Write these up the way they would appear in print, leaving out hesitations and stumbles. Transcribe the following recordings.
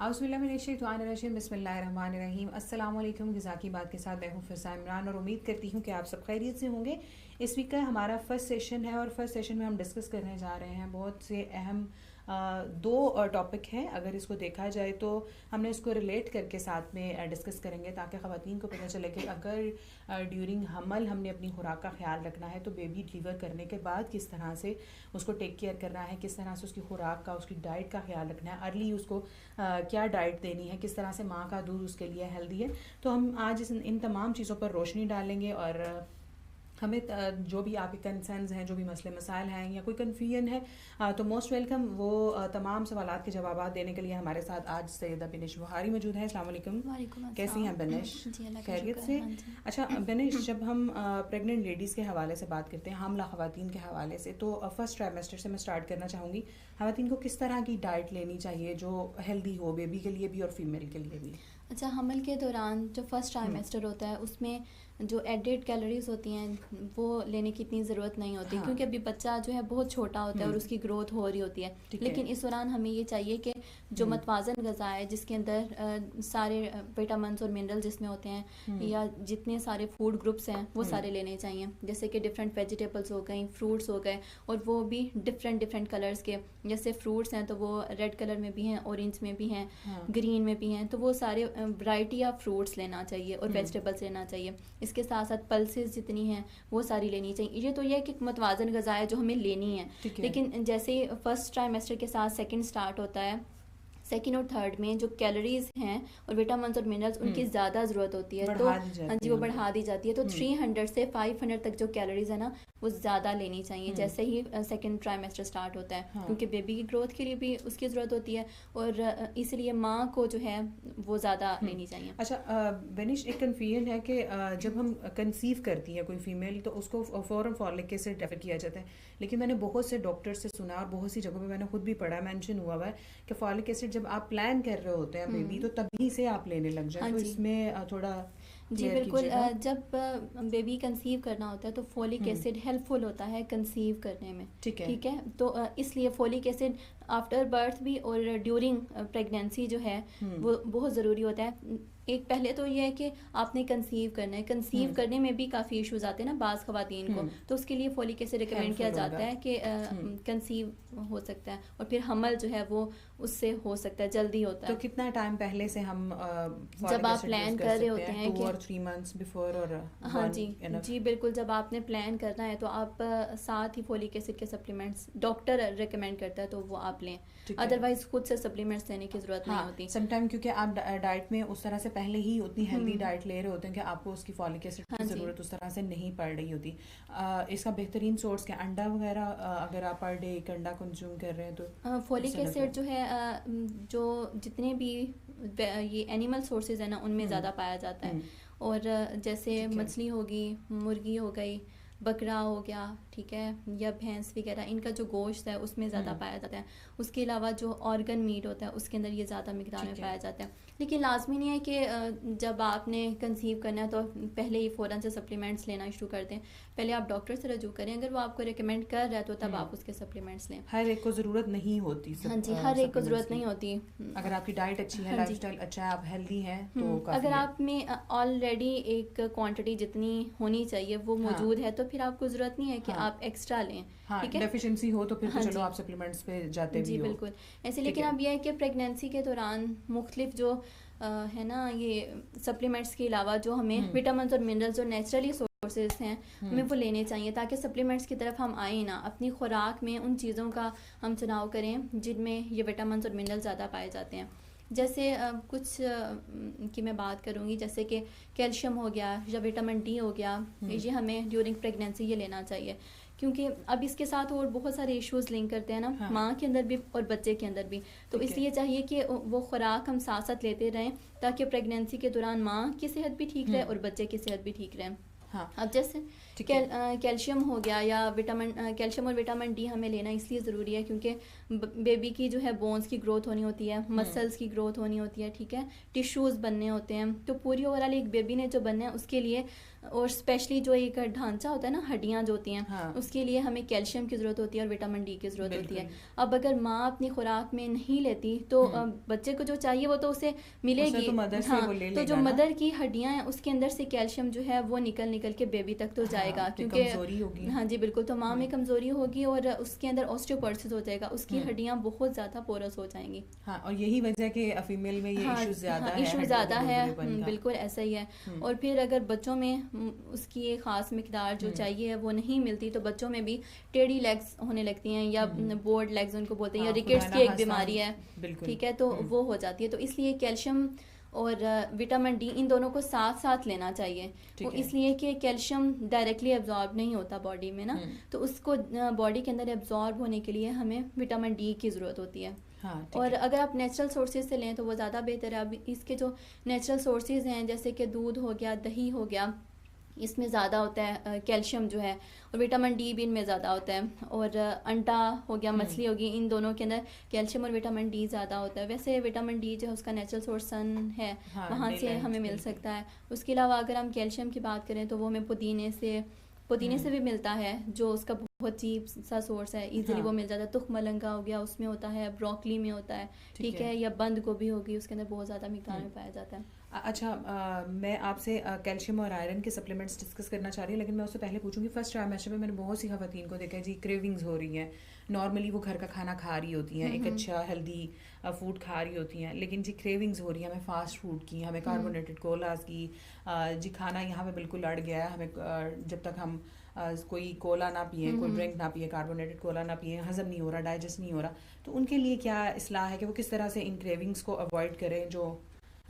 औज़ुबिल्लाहिमिनश्शैतानिर्रजीम बिस्मिल्लाहिर्रहमानिर्रहीम। अस्सलाम वालेकुम। ग़िज़ा की बात के साथ मैं हूँ फ़िज़ा इमरान और उम्मीद करती हूँ कि आप सब खैरियत से होंगे। इस वीक का हमारा फर्स्ट सेशन है और फर्स्ट सेशन में हम डिस्कस करने जा रहे हैं बहुत से अहम दो टॉपिक हैं। अगर इसको देखा जाए तो हमने इसको रिलेट करके साथ में डिस्कस करेंगे ताकि ख़वातीन को पता चले कि अगर ड्यूरिंग हमल हमने अपनी खुराक का ख्याल रखना है तो बेबी डिलीवर करने के बाद किस तरह से उसको टेक केयर करना है, किस तरह से उसकी खुराक का, उसकी डाइट का ख्याल रखना है, अर्ली उसको क्या डाइट देनी है, किस तरह से माँ का दूध उसके लिए हेल्दी है। तो हम आज इन तमाम चीज़ों पर रोशनी डालेंगे और हमें जो भी आपके कंसर्न्स हैं, जो भी मसले मसाइल हैं या कोई कन्फ्यूजन है तो मोस्ट वेलकम। वो तमाम सवालात के जवाब देने के लिए हमारे साथ आज सैयदा बिनिश बुहारी मौजूद हैं। अस्सलाम वालेकुम। कैसी हैं बिनिश? खैरियत से? अच्छा बिनिश, जब हम प्रेग्नेंट लेडीज़ के हवाले से बात करते हैं, हामला ख़वातीन के हवाले से, तो फर्स्ट ट्राइमेस्टर से मैं स्टार्ट करना चाहूँगी। ख़वातीन को किस तरह की डाइट लेनी चाहिए जो हेल्दी हो, बेबी के लिए भी और फीमेल के लिए भी? अच्छा, हमल के दौरान जो फर्स्ट ट्राइमेस्टर होता है उसमें जो एडेड कैलोरीज होती हैं वो लेने की इतनी ज़रूरत नहीं होती। हाँ। क्योंकि अभी बच्चा जो है बहुत छोटा होता है और उसकी ग्रोथ हो रही होती है। लेकिन इस दौरान हमें ये चाहिए कि जो मतवाज़न ग़िज़ा है जिसके अंदर सारे विटामिन्स और मिनरल जिसमें होते हैं या जितने सारे फूड ग्रुप्स हैं वो सारे लेने चाहिए। जैसे कि डिफरेंट वेजिटेबल्स हो गई, फ्रूट्स हो गए, और वो भी डिफरेंट कलर्स के। जैसे फ्रूट्स हैं तो वो रेड कलर में भी हैं, ऑरेंज में भी हैं, ग्रीन में भी हैं। तो वो सारे वैरायटी ऑफ फ्रूट्स लेना चाहिए और वेजिटेबल्स लेना चाहिए। इसके साथ साथ पल्सेस जितनी हैं वो सारी लेनी चाहिए। ये तो ये है कि मतवाज़न ग़िज़ा है जो हमें लेनी है। लेकिन जैसे फर्स्ट ट्राइमेस्टर के साथ सेकंड स्टार्ट होता है, सेकंड और थर्ड में जो कैलोरीज हैं और विटामिन्स और मिनरल्स उनकी ज़्यादा ज़रूरत होती है, तो हाँ जी वो बढ़ा दी जाती है। तो 300 से 500 तक जो कैलोरीज है ना वो ज़्यादा लेनी चाहिए जैसे ही सेकंड ट्राइमेस्टर स्टार्ट होता है। हाँ। क्योंकि बेबी की ग्रोथ के लिए भी उसकी ज़रूरत होती है और इसलिए माँ को जो है वो ज़्यादा लेनी चाहिए। अच्छा बेनिश, एक कन्फ्यूजन है कि जब हम कंसीव करती है कोई फीमेल तो उसको फ़ौरन फॉलिक एसिड रेफर किया जाता है, लेकिन मैंने बहुत से डॉक्टर से सुना और बहुत सी जगहों पे मैंने खुद भी पढ़ा, मेंशन हुआ है कि फॉलिक एसिड जब आप प्लान कर रहे होते हैं बेबी तो तभी से आप लेने लग जाए। तो इसमें थोड़ा जी बिल्कुल। जब बेबी कंसीव करना होता है तो फोलिक एसिड हेल्पफुल होता है कंसीव करने में। ठीक है। तो इसलिए फोलिक एसिड आफ्टर बर्थ भी और ड्यूरिंग प्रेगनेंसी जो है वो बहुत ज़रूरी होता है। एक पहले तो ये है कि आपने कंसीव करना है। कंसीव करने में भी काफ़ी इश्यूज आते हैं ना बाज़ ख़वातीन को, तो उसके लिए फोलिक एसिड रिकमेंड किया जाता है कि कंसीव हो सकता है और फिर हमल जो है वो उससे हो सकता है, जल्दी होता है। तो कितना टाइम पहले से हम जब आप प्लान कर रहे होते हैं 2 और 3 मंथ्स बिफोर? और हाँ जी बिल्कुल। जब आपने प्लान करना है तो आप साथ ही फोलिक एसिड के सप्लीमेंट्स डॉक्टर रिकमेंड करता है तो वो आप लें, अदरवाइज खुद से सप्लीमेंट्स लेने की जरूरत नहीं होती। समटाइम क्योंकि आप डाइट में उस तरह से पहले ही उतनी हेल्दी डाइट ले रहे होते हैं कि आपको उसकी फॉलिक एसिड की ज़रूरत उस तरह से नहीं पड़ रही होती। इसका बेहतरीन सोर्स क्या, अंडा वगैरह? अगर आप पर डे एक अंडा कंज्यूम कर रहे हैं तो फोलिक एसिड जो है जो जितने भी ये एनिमल सोर्सेज है ना उनमें ज़्यादा पाया जाता है। और जैसे मछली होगी, मुर्गी हो गई, बकरा हो गया, ठीक है, या भैंस वगैरह, इनका जो गोश्त है उसमें ज़्यादा पाया जाता है। उसके अलावा जो ऑर्गन मीट होता है उसके अंदर ये ज़्यादा मिकदार में पाया जाता है। लेकिन लाजमी नहीं है कि जब आपने कंसीव करना है तो पहले ही फ़ौरन से सप्लीमेंट्स लेना शुरू कर दें। पहले आप डॉक्टर से रजू करें, अगर वो आपको रिकमेंड कर रहा है तो तब आप उसके सप्लीमेंट्स लें। हर एक को ज़रूरत नहीं होती। हाँ जी, हर एक को ज़रूरत नहीं होती। अगर आपकी डाइट अच्छी है, लाइफस्टाइल अच्छा है, आप हेल्दी हैं तो अगर आप में ऑलरेडी एक क्वांटिटी जितनी होनी चाहिए वो मौजूद है तो फिर आपको ज़रूरत नहीं है कि आप एक्स्ट्रा लें। ठीक है, डेफिशिएंसी हो तो फिर तो चलो आप सप्लीमेंट्स पे जाते भी हो। जी बिल्कुल ऐसे। लेकिन अब यह है कि प्रेगनेंसी के दौरान मुख्तलिफ जो है ना ये सप्लीमेंट्स के अलावा जो हमें विटामिन्स और मिनरल्स जो नेचुरली सोर्सेज हैं हमें वो लेने चाहिए ताकि सप्लीमेंट्स की तरफ हम आए ना। अपनी खुराक में उन चीज़ों का हम चुनाव करें जिनमें ये विटामिन्स और मिनरल्स ज़्यादा पाए जाते हैं। जैसे कुछ की मैं बात करूँगी, जैसे कि कैल्शियम हो गया या विटामिन डी हो गया, ये हमें ड्यूरिंग प्रेगनेंसी ये लेना चाहिए। क्योंकि अब इसके साथ और बहुत सारे इश्यूज लिंक करते हैं ना, माँ के अंदर भी और बच्चे के अंदर भी। तो इसलिए चाहिए कि वो खुराक हम साथ साथ लेते रहें ताकि प्रेगनेंसी के दौरान माँ की सेहत भी ठीक रहे और बच्चे की सेहत भी ठीक रहे। हाँ। अब जैसे कैल्शियम हो गया या कैल्शियम और विटामिन डी हमें लेना इसलिए ज़रूरी है क्योंकि बेबी की जो है बोन्स की ग्रोथ होनी होती है, मसल्स की ग्रोथ होनी होती है, ठीक है, टिश्यूज़ बनने होते हैं। तो पूरी ओवरऑल एक बेबी ने जो बनना है उसके लिए और स्पेशली जो एक ढांचा होता है ना, हड्डियां जो होती हैं, हाँ। उसके लिए हमें कैल्शियम की ज़रूरत होती है और विटामिन डी की ज़रूरत होती है। बिल्कुल। अब अगर माँ अपनी खुराक में नहीं लेती तो बच्चे को जो चाहिए वो तो उसे उसे मिलेगी। तो मदर से हाँ, वो ले तो जो लेगा ना, मदर की हड्डियां हैं उसके अंदर से कैल्शियम जो है वो निकल निकल के बेबी तक तो जाएगा, हाँ, फिर क्योंकि कमजोरी होगी। हाँ जी बिल्कुल, तो माँ में कमज़ोरी होगी और उसके अंदर ऑस्टियोपोरोसिस हो जाएगा, उसकी हड्डियां बहुत ज़्यादा पोरस हो जाएंगी। हाँ, और यही वजह कि फीमेल में ये हाँ इशू ज्यादा हाँ, है, इशू हड्डियों के ज़्यादा है, बुलबुलेपन का। बिल्कुल ऐसा ही है। हम्म। और फिर अगर बच्चों में उसकी एक ख़ास मिकदार जो चाहिए है वो नहीं मिलती तो बच्चों में भी टेढ़ी लेग्स होने लगती हैं, या बोर्ड लेग्स उनको बोलते हैं, या हाँ, रिकेट्स खुदा की ना एक खास्ता बीमारी है, बिल्कुल। ठीक है, तो वो हो जाती है। तो इसलिए कैल्शियम और विटामिन डी इन दोनों को साथ साथ लेना चाहिए। ठीक वो है। इसलिए कि कैल्शियम डायरेक्टली एब्जॉर्ब नहीं होता बॉडी में ना, तो उसको बॉडी के अंदर एब्जॉर्ब होने के लिए हमें विटामिन डी की ज़रूरत होती है। हाँ, ठीक और है। अगर आप नेचुरल सोर्सेज से लें तो वो ज़्यादा बेहतर है। अब इसके जो नेचुरल सोर्सेज हैं जैसे कि दूध हो गया, दही हो गया, इसमें ज़्यादा होता है कैल्शियम जो है, और विटामिन डी भी इनमें ज़्यादा होता है। और अंडा हो गया, मछली होगी, इन दोनों के अंदर कैल्शियम और विटामिन डी ज़्यादा होता है। वैसे विटामिन डी जो है उसका नेचुरल सोर्स सन है, हाँ, वहाँ से daylight, हमें मिल बिल्कुल। सकता है। उसके अलावा अगर हम कैल्शियम की बात करें तो वो हमें पुदीने से भी मिलता है, जो उसका बहुत चीप सा सोर्स है, इजीली हाँ। वो मिल जाता है। तुख मलंगा हो गया, उसमें होता है, ब्रोकली में होता है, ठीक है, या बंद गोभी होगी, उसके अंदर बहुत ज़्यादा मिकदार में पाया जाता है। अच्छा, मैं आपसे कैल्शियम और आयरन के सप्लीमेंट्स डिस्कस करना चाह रही हूँ, लेकिन मैं उससे पहले पूछूंगी, फर्स्ट ट्राइमेस्टर में मैंने बहुत सी खवातीन को देखा है जी, क्रेविंग्स हो रही हैं। नॉर्मली वो घर का खाना खा रही होती हैं, एक अच्छा हेल्दी फूड खा रही होती हैं, लेकिन जी क्रेविंग्स हो रही है हमें फास्ट फूड की, हमें कार्बोनेटेड कोलास की। जी खाना यहाँ पे बिल्कुल अड़ गया है हमें, जब तक हम कोई कोला ना पिए, कोई ड्रिंक ना पिए, कार्बोनेटेड कोला ना पिए, हजम नहीं हो रहा, डाइजेस्ट नहीं हो रहा। तो उनके लिए क्या इस्लाह है कि वो किस तरह से इन क्रेविंग्स को अवॉइड करें जो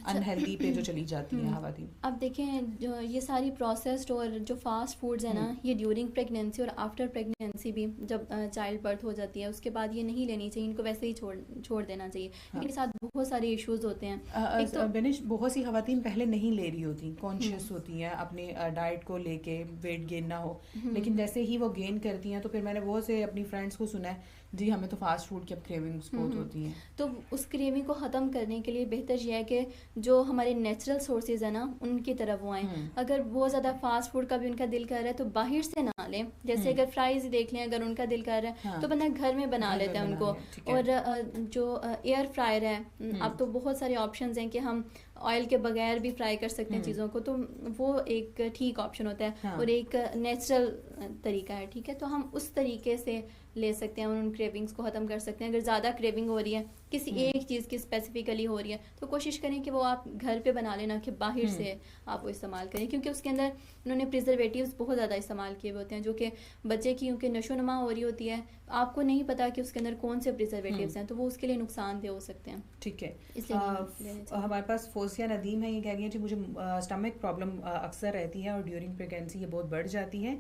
अनहेल्दी पे जो चली जाती हैं खवातीन? अब देखें, जो ये सारी प्रोसेस्ड और जो फास्ट फूड्स है ना, ये ड्यूरिंग प्रेगनेंसी और आफ्टर प्रेगनेंसी भी, जब चाइल्ड बर्थ हो जाती है उसके बाद ये नहीं लेनी चाहिए, इनको वैसे ही छोड़ देना चाहिए। इनके साथ बहुत सारे इश्यूज होते हैं। एक तो बेनिश, बहुत सी खवातीन पहले नहीं ले रही होती, कॉन्शियस होती हैं अपने डाइट को लेके, वेट गेन ना हो, लेकिन जैसे ही वो गेन करती हैं तो फिर मैंने बहुत से अपनी फ्रेंड्स को सुना है जी हमें तो फास्ट फूड की अब क्रेविंग्स बहुत होती हैं। तो उस क्रेविंग को ख़त्म करने के लिए बेहतर यह है कि जो हमारे नेचुरल सोर्सेज है ना उनकी तरफ वो आएँ। अगर बहुत ज़्यादा फास्ट फूड का भी उनका दिल कर रहा है तो बाहर से ना लें, जैसे अगर फ्राइज देख लें, अगर उनका दिल कर रहा है तो बंदा घर में बना लेता है उनको। और जो एयर फ्रायर है, अब तो बहुत सारे ऑप्शंस हैं कि हम ऑयल के बगैर भी फ्राई कर सकते हैं चीज़ों को, तो वो एक ठीक ऑप्शन होता है और एक नेचुरल तरीका है, ठीक है। तो हम उस तरीके से ले सकते हैं और उन क्रेविंग्स को ख़त्म कर सकते हैं। अगर ज़्यादा क्रेविंग हो रही है किसी एक चीज़ की स्पेसिफिकली हो रही है तो कोशिश करें कि वो आप घर पे बना लेना, कि बाहर से आप वो इस्तेमाल करें, क्योंकि उसके अंदर उन्होंने प्रिजर्वेटिव्स बहुत ज़्यादा इस्तेमाल किए हुए होते हैं, जो कि बच्चे की क्योंकि नशोनुमा हो रही होती है, आपको नहीं पता कि उसके अंदर कौन से प्रिजर्वेटिव्स हैं, तो वो उसके लिए नुकसानदेह हो सकते हैं। ठीक है। इसलिए हमारे पास फोसिया नदीम है, ये कह रही है जी मुझे स्टमक प्रॉब्लम अक्सर रहती है और ड्यूरिंग प्रेगनेंसी ये बहुत बढ़ जाती है।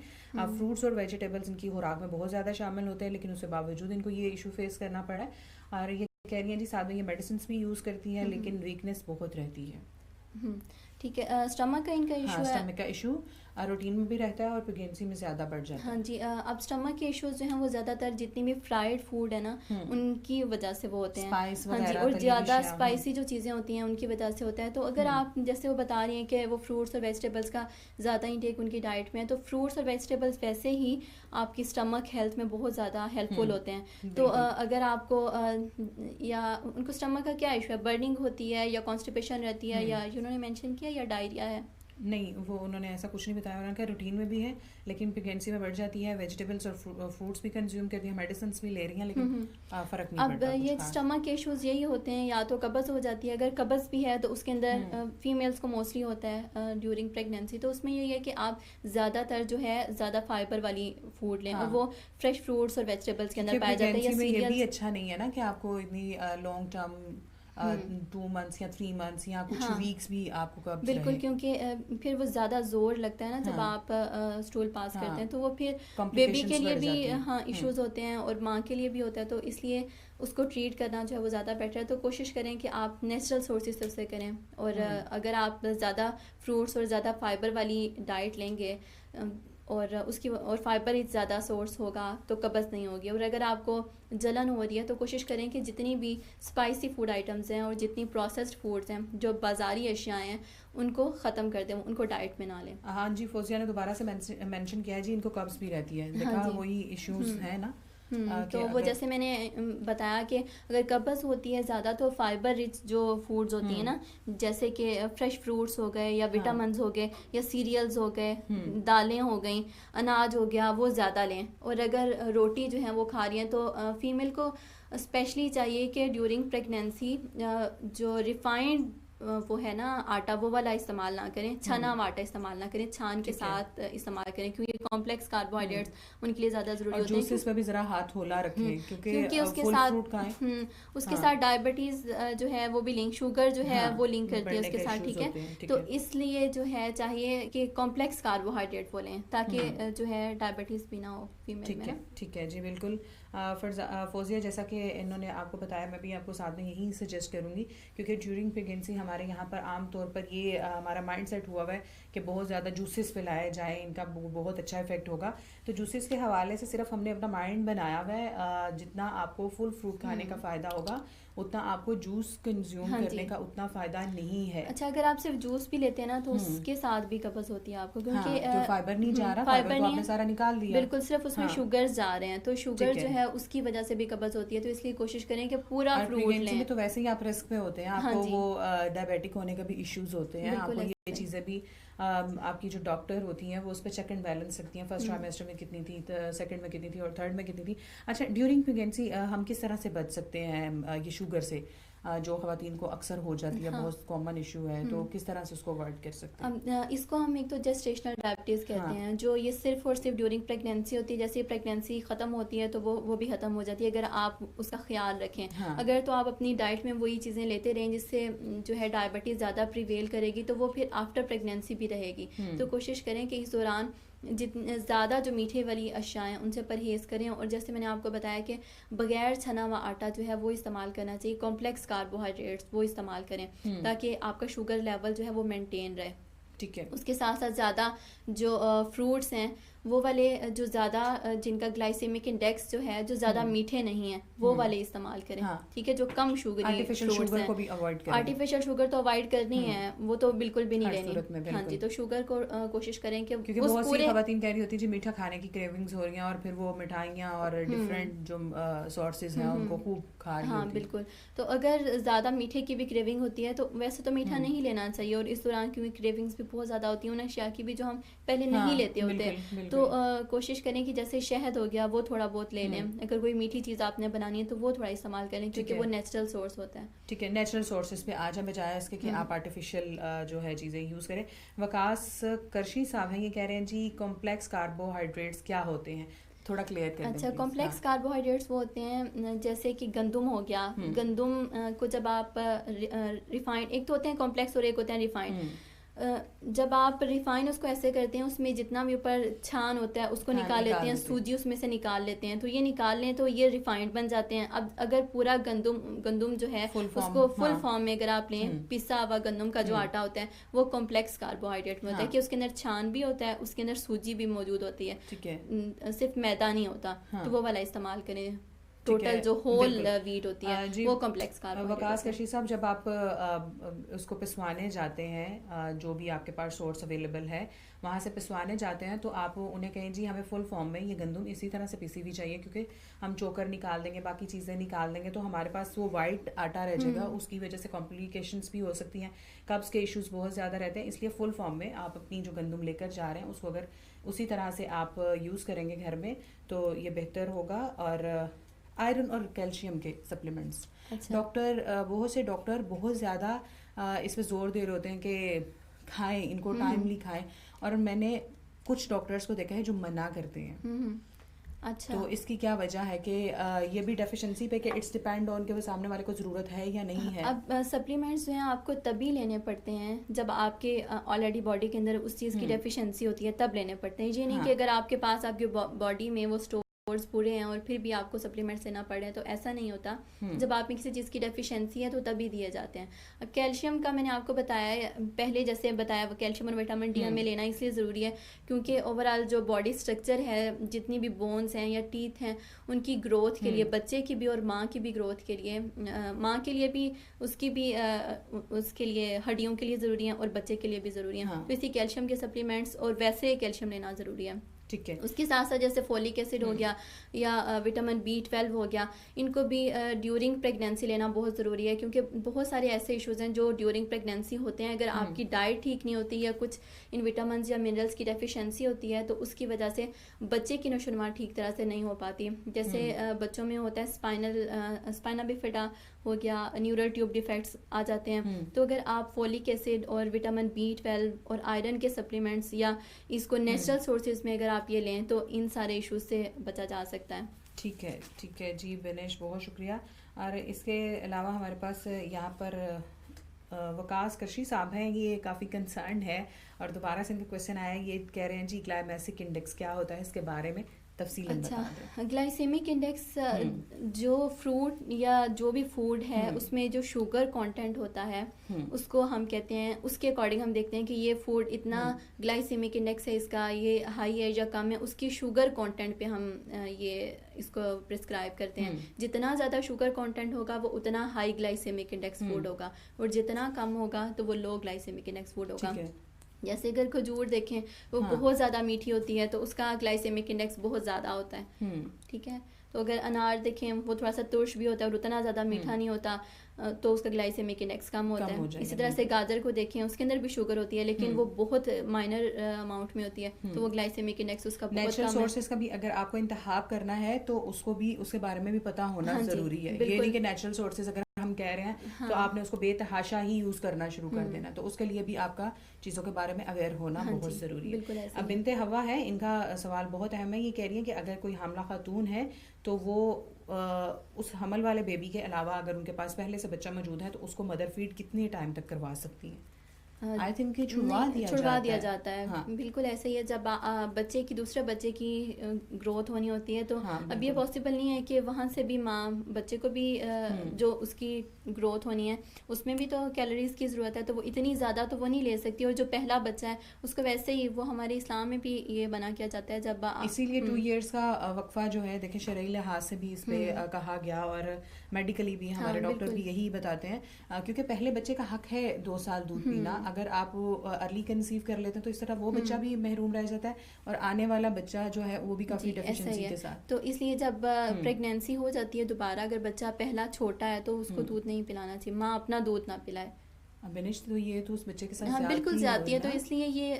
फ्रूट्स और वेजिटेबल्स इनकी खुराक में बहुत ज़्यादा शामिल होते हैं, लेकिन उसके बावजूद इनको ये इशू फेस करना पड़ा है। और ये कह रही हैं जी साथ में ये मेडिसिन भी यूज़ करती हैं, लेकिन वीकनेस बहुत रहती है। ठीक है। स्टमक का इनका इशू है, स्टमक का इशू रूटीन में भी रहता है और प्रेगनेंसी में ज़्यादा बढ़ जाता है। हाँ जी। अब स्टमक के इश्यूज जो हैं वो ज़्यादातर जितनी भी फ्राइड फूड है ना उनकी वजह से वो होते हैं। स्पाइस हाँ जी, वगैरह, और तली ज़्यादा अशिया, स्पाइसी जो चीज़ें होती हैं उनकी वजह से होता है। तो अगर आप जैसे वो बता रही हैं कि वो फ्रूट्स और वेजिटेबल्स का ज़्यादा इंटेक उनकी डाइट में है, तो फ्रूट्स और वेजिटेबल्स वैसे ही आपकी स्टमक हेल्थ में बहुत ज़्यादा हेल्पफुल होते हैं। तो अगर आपको या उनको स्टमक का क्या इशू है, बर्निंग होती है या कॉन्स्टिपेशन रहती है, या उन्होंने मेंशन किया या डायरिया है? नहीं, वो उन्होंने ऐसा कुछ नहीं बताया। उन्होंने कहा रूटीन में भी है लेकिन प्रेगनेंसी में बढ़ जाती है, वेजिटेबल्स और फ्रूट्स भी कंज्यूम करती हैं, मेडिसिन भी ले रही हैं, लेकिन फ़र्क नहीं पड़ता। अब ये स्टमक के इश्यूज यही होते हैं, या तो कब्ज़ हो जाती है, अगर कब्ज़ भी है तो उसके अंदर फीमेल्स को मोस्टली होता है ड्यूरिंग प्रेगनेंसी, तो उसमें यही है कि आप ज़्यादातर जो है ज़्यादा फाइबर वाली फूड लें, और वो फ्रेश फ्रूट्स और वेजिटेबल्स के अंदर पाया जाता है। ये भी अच्छा नहीं है ना कि आपको इतनी लॉन्ग टर्म 2 मंथ्स या 3 मंथ्स या कुछ वीक्स भी आपको कब्ज़ बिल्कुल, रहे। क्योंकि फिर वो ज़्यादा जोर लगता है ना जब आप स्टूल पास करते हैं, तो वो फिर बेबी Complications के लिए बढ़ भी जाती हैं। इश्यूज होते हैं और माँ के लिए भी होता है, तो इसलिए उसको ट्रीट करना जो है वो ज़्यादा बेटर है। तो कोशिश करें कि आप नेचुरल सोर्सेज से उसे करें, और अगर आप ज़्यादा फ्रूट्स और ज़्यादा फाइबर वाली डाइट लेंगे और फाइबर रिच ज़्यादा सोर्स होगा तो कब्ज़ नहीं होगी। और अगर आपको जलन हो रही है तो कोशिश करें कि जितनी भी स्पाइसी फूड आइटम्स हैं और जितनी प्रोसेस्ड फूड्स हैं, जो बाज़ारी अशियाएँ हैं, उनको ख़त्म कर दें, उनको डाइट में ना लें। हाँ जी, फोजिया ने दोबारा से मेंशन किया है जी, इनको कब्ज़ भी रहती है, हाँ देखा जी। वही इश्यूज है ना। तो वो जैसे मैंने बताया कि अगर कब्ज़ होती है ज़्यादा तो फाइबर रिच जो फूड्स होती हैं ना, जैसे कि फ्रेश फ्रूट्स हो गए या विटामिन्स हो गए या सीरियल्स हो गए, दालें हो गई, अनाज हो गया, वो ज़्यादा लें। और अगर रोटी जो है वो खा रही हैं तो फीमेल को स्पेशली चाहिए कि ड्यूरिंग प्रेगनेंसी जो रिफाइंड वो है ना आटा, वो वाला इस्तेमाल ना करें, छना हुआ आटा इस्तेमाल ना करें, छान के साथ इस्तेमाल करें, क्योंकि कॉम्प्लेक्स कार्बोहाइड्रेट्स उनके लिए ज़्यादा ज़रूरी होते हैं। जूसेस पे भी ज़रा हाथ होला रखें, क्योंकि उसके फुल साथ फ्रूट खाएं। उसके साथ डायबिटीज़ जो है वो भी लिंक, शुगर जो है वो लिंक करती है उसके साथ, ठीक है। तो इसलिए जो है चाहिए कि कॉम्प्लेक्स कार्बोहाइड्रेट वो लें, ताकि जो है डायबिटीज़ भी ना हो फीमेल में। ठीक है जी, बिल्कुल। फोजिया, जैसा कि इन्होंने आपको बताया, मैं भी आपको साथ में यही सजेस्ट करूँगी, क्योंकि ड्यूरिंग प्रेगनेंसी हमारे यहाँ पर आम तौर पर ये हमारा माइंड सेट हुआ हुआ है कि बहुत ज़्यादा जूसेस पिलाए जाए, इनका बहुत अच्छा इफेक्ट होगा। तो जूसेस के हवाले से सिर्फ हमने अपना माइंड बनाया हुआ है, जितना आपको फुल फ्रूट खाने का फ़ायदा होगा उतना आपको जूस कंज्यूम करने का उतना फ़ायदा नहीं है। अच्छा, अगर आप सिर्फ जूस भी लेते हैं ना तो उसके साथ भी कब्ज़ होती है आपको, क्योंकि जो फाइबर नहीं जा रहा, फाइबर तो आपने सारा निकाल दिया, बिल्कुल, सिर्फ उसमें शुगर जा रहे हैं, तो शुगर जो है उसकी वजह से भी कब्ज़ होती है। तो इसलिए कोशिश करें कि पूरा फ्रूट लें। तो वैसे ही आप रिस्क पे होते हैं, आपको वो डायबिटिक होने का भी इश्यूज होते हैं, आपको ये चीज़ें भी आपकी जो डॉक्टर होती हैं वो उस पर चेक एंड बैलेंस रखती हैं, फर्स्ट ट्राइमेस्टर में कितनी थी, सेकंड में कितनी थी और थर्ड में कितनी थी। अच्छा, ड्यूरिंग प्रेगनेंसी हम किस तरह से बच सकते हैं ये शुगर से, जो ख़वातीन को अक्सर हो जाती है, बहुत कॉमन इशू है, तो किस तरह से उसको अवॉइड कर सकते हैं? इसको हम एक तो जेस्टेशनल डायबिटीज़ कहते हैं, जो ये सिर्फ और सिर्फ ड्यूरिंग प्रेगनेंसी होती है। जैसे प्रेगनेंसी ख़त्म होती है तो वो भी ख़त्म हो जाती है, अगर आप उसका ख्याल रखें। अगर तो आप अपनी डाइट में वही चीज़ें लेते रहें जिससे जो है डायबिटीज़ ज़्यादा प्रिवेल करेगी, तो वो फिर आफ्टर प्रेगनेंसी भी रहेगी। तो कोशिश करें कि इस दौरान जितने ज़्यादा जो मीठे वाली अशियाएँ उनसे परहेज़ करें। और जैसे मैंने आपको बताया कि बगैर छना हुआ आटा जो है वो इस्तेमाल करना चाहिए, कॉम्प्लेक्स कार्बोहाइड्रेट्स वो इस्तेमाल करें, ताकि आपका शुगर लेवल जो है वो मेंटेन रहे। ठीक है। उसके साथ साथ ज़्यादा जो फ्रूट्स हैं वो वाले जो ज़्यादा जिनका ग्लाइसेमिक इंडेक्स जो है जो ज़्यादा मीठे नहीं है वो वाले इस्तेमाल करें। ठीक है, जो कम शुगर आर्टिफिशियल शुगर को भी अवॉइड करें। आर्टिफिशियल शुगर तो अवॉइड करनी है, वो तो बिल्कुल भी नहीं लेनी। हाँ जी, तो शुगर को कोशिश करें कि क्योंकि बहुत सी ख़वातीन कह रही होती है जी मीठा खाने की क्रेविंग्स हो रही हैं, और फिर वो मिठाइयाँ और डिफरेंट जो सोर्सेज हैं उनको खूब खा रही होती है। बिल्कुल। तो अगर ज़्यादा मीठे की भी क्रेविंग होती है तो वैसे तो मीठा नहीं लेना चाहिए, और इस दौरान क्योंकि क्रेविंग्स भी बहुत ज़्यादा होती हैं उन अशिया की भी जो हम पहले नहीं लेते होते, तो कोशिश करें कि जैसे शहद हो गया वो थोड़ा बहुत ले लें। अगर कोई मीठी चीज़ आपने बनानी है तो वो थोड़ा इस्तेमाल करें, क्योंकि वो नेचुरल सोर्स होता है। ठीक है, नेचुरल सोर्सेज पे आज हमें जाए इसके कि आप आर्टिफिशियल जो है चीज़ें यूज़ करें। वकास करशी साहब हैं, ये कह रहे हैं जी कॉम्प्लेक्स कार्बोहाइड्रेट्स क्या होते हैं, थोड़ा क्लियर कर दें। अच्छा, कॉम्प्लेक्स कार्बोहाइड्रेट्स वो होते हैं जैसे कि गंदुम हो गया। गंदुम को जब आप रिफाइंड, एक तो होते हैं कॉम्प्लेक्स और एक होते हैं रिफाइंड। जब आप रिफाइन उसको ऐसे करते हैं, उसमें जितना भी ऊपर छान होता है उसको निकाल लेते हैं, सूजी उसमें से निकाल लेते हैं, तो ये निकाल लें तो ये रिफाइंड बन जाते हैं। अब अगर पूरा गंदुम जो है उसको फुल फॉर्म में अगर आप लें, पिसा हुआ गंदुम का जो आटा होता है वो कॉम्प्लेक्स कार्बोहाइड्रेट में होता है, कि उसके अंदर छान भी होता है, उसके अंदर सूजी भी मौजूद होती है, सिर्फ मैदा नहीं होता। तो वो वाला इस्तेमाल करें। टोटल जो होल वीट होती है वो कॉम्प्लेक्स कार्बोहाइड्रेट। वकास कशी साहब, जब आप उसको पिसवाने जाते हैं, जो भी आपके पास सोर्स अवेलेबल है वहाँ से पिसवाने जाते हैं, तो आप उन्हें कहें जी हमें फुल फॉर्म में ये गंदम इसी तरह से पिसी हुई चाहिए, क्योंकि हम चोकर निकाल देंगे, बाकी चीज़ें निकाल देंगे तो हमारे पास वो वाइट आटा रह जाएगा, उसकी वजह से कॉम्प्लिकेशंस भी हो सकती हैं, कब्ज़ के इश्यूज बहुत ज़्यादा रहते हैं। इसलिए फुल फॉर्म में आप अपनी जो गंदम लेकर जा रहे हैं उसको अगर उसी तरह से आप यूज़ करेंगे घर में तो ये बेहतर होगा। और आयरन और कैल्शियम के सप्लीमेंट्स, बहुत से डॉक्टर बहुत ज़्यादा इस पर जोर दे रहे होते हैं कि खाएं, इनको टाइमली खाएं, और मैंने कुछ डॉक्टर्स को देखा है जो मना करते हैं। अच्छा, तो इसकी क्या वजह है कि ये भी डेफिशिएंसी पे कि इट्स डिपेंड ऑन कि वो सामने वाले को ज़रूरत है या नहीं है। अब सप्लीमेंट्स जो हैं आपको तभी लेने पड़ते हैं जब आपके ऑलरेडी बॉडी के अंदर उस चीज़ की डेफिशिएंसी होती है, तब लेने पड़ते हैं। ये नहीं कि अगर आपके पास आपकी बॉडी में वो स्टोर पूरे हैं और फिर भी आपको सप्लीमेंट्स लेना पड़ रहे हैं, तो ऐसा नहीं होता। जब आप में किसी चीज़ की डेफिशिएंसी है तो तभी दिए जाते हैं। अब कैल्शियम का मैंने आपको बताया पहले, जैसे बताया कैल्शियम और विटामिन डी हमें लेना इसलिए ज़रूरी है क्योंकि ओवरऑल जो बॉडी स्ट्रक्चर है, जितनी भी बोन्स हैं या टीथ हैं, उनकी ग्रोथ के लिए, बच्चे की भी और माँ की भी ग्रोथ के लिए, माँ के लिए भी उसकी भी उसके लिए हड्डियों के लिए ज़रूरी है और बच्चे के लिए भी ज़रूरी है। तो इसी कैल्शियम के सप्लीमेंट्स और वैसे कैल्शियम लेना ज़रूरी है। ठीक है। उसके साथ साथ जैसे फोलिक एसिड हो गया या विटामिन B12 हो गया, इनको भी ड्यूरिंग प्रेगनेंसी लेना बहुत ज़रूरी है क्योंकि बहुत सारे ऐसे इश्यूज़ हैं जो ड्यूरिंग प्रेगनेंसी होते हैं। अगर आपकी डाइट ठीक नहीं होती या कुछ इन विटामिन या मिनरल्स की डेफिशिएंसी होती है तो उसकी वजह से बच्चे की नशोनुमा ठीक तरह से नहीं हो पाती। जैसे बच्चों में होता है स्पाइना बिफिडा हो गया, न्यूरल ट्यूब डिफेक्ट्स आ जाते हैं। तो अगर आप फोलिक एसिड और विटामिन B12 और आयरन के सप्लीमेंट्स या इसको नेचुरल सोर्सेज में अगर आप ये लें तो इन सारे इश्यूज से बचा जा सकता है। ठीक है जी बिनेश, बहुत शुक्रिया। और इसके अलावा हमारे पास यहाँ पर वकास कृषि साहब हैं, ये काफ़ी कंसर्न है और दोबारा से इनका क्वेश्चन आया, ये कह रहे हैं जी ग्लाइमेसिक इंडेक्स क्या होता है, इसके बारे में तफसीलन बता दें। ग्लाइसेमिक इंडेक्स जो फ्रूट या जो भी फूड है उसमें जो शुगर कंटेंट होता है उसको हम कहते हैं, उसके अकॉर्डिंग हम देखते हैं कि ये फूड इतना ग्लाइसेमिक इंडेक्स है इसका, ये हाई है या कम है, उसकी शुगर कंटेंट पे हम ये इसको प्रिस्क्राइब करते हैं। जितना ज़्यादा शुगर कंटेंट होगा वो उतना हाई ग्लाइसेमिक इंडेक्स फूड होगा और जितना कम होगा तो वो लो ग्लाइसेमिक इंडेक्स फूड होगा। जैसे अगर खजूर देखें वो बहुत ज़्यादा मीठी होती है तो उसका ग्लाइसेमिक इंडेक्स बहुत ज़्यादा होता है। ठीक है, तो अगर अनार देखें वो थोड़ा सा तुर्श भी होता है और उतना ज़्यादा मीठा नहीं होता तो उसका ग्लाइसेमिक इंडेक्स कम होता है। इसी तरह से गाजर को देखें, उसके अंदर भी शुगर होती है लेकिन वो बहुत माइनर अमाउंट में होती है तो वो ग्लाइसेमिक इंडेक्स उसका बहुत कम है। नेचुरल सोर्सेज का भी अगर आपको इंतखाब करना है तो उसको भी उसके बारे में भी पता होना ज़रूरी है। ये नहीं कि नेचुरल सोर्सेज अगर हम कह रहे हैं तो आपने उसको बेतहाशा ही यूज करना शुरू कर देना, तो उसके लिए भी आपका चीज़ों के बारे में अवेयर होना बहुत ज़रूरी है। अब बिनते हवा है, इनका सवाल बहुत अहम है। ये कह रही है कि अगर कोई हामला खातून है तो वो उस हमल वाले बेबी के अलावा अगर उनके पास पहले से बच्चा मौजूद है तो उसको मदर फीड कितने टाइम तक करवा सकती है? आई थिंक छुड़वा दिया जाता है। हाँ। बिल्कुल ऐसे ही है, जब बच्चे की दूसरे बच्चे की ग्रोथ होनी होती है तो अब ये पॉसिबल नहीं है कि वहाँ से भी माँ बच्चे को भी जो उसकी ग्रोथ होनी है उसमें भी तो कैलोरीज की ज़रूरत है, तो वो इतनी ज़्यादा तो वो नहीं ले सकती। और जो पहला बच्चा है उसको वैसे ही वो हमारे इस्लाम में भी ये बना किया जाता है जब इसीलिए 2 इयर्स का वक्फा जो है देखिए शरई लिहाज से भी इस पे कहा गया और मेडिकली भी हमारे डॉक्टर भी यही बताते हैं क्योंकि पहले बच्चे का हक है 2 साल दूध पीना। अगर आप अर्ली कंसीव कर लेते हैं तो इस तरह वो बच्चा भी महरूम रह जाता है और आने वाला बच्चा जो है वो भी काफी डेफिशिएंसी के साथ। तो इसलिए जब प्रेगनेंसी हो जाती है दोबारा, अगर बच्चा पहला छोटा है तो उसको दूध नहीं पिलाना चाहिए, माँ अपना दूध ना पिलाए। बेनिश तो ये तो उस बच्चे के साथ हाँ बिल्कुल जाती है, तो इसलिए ये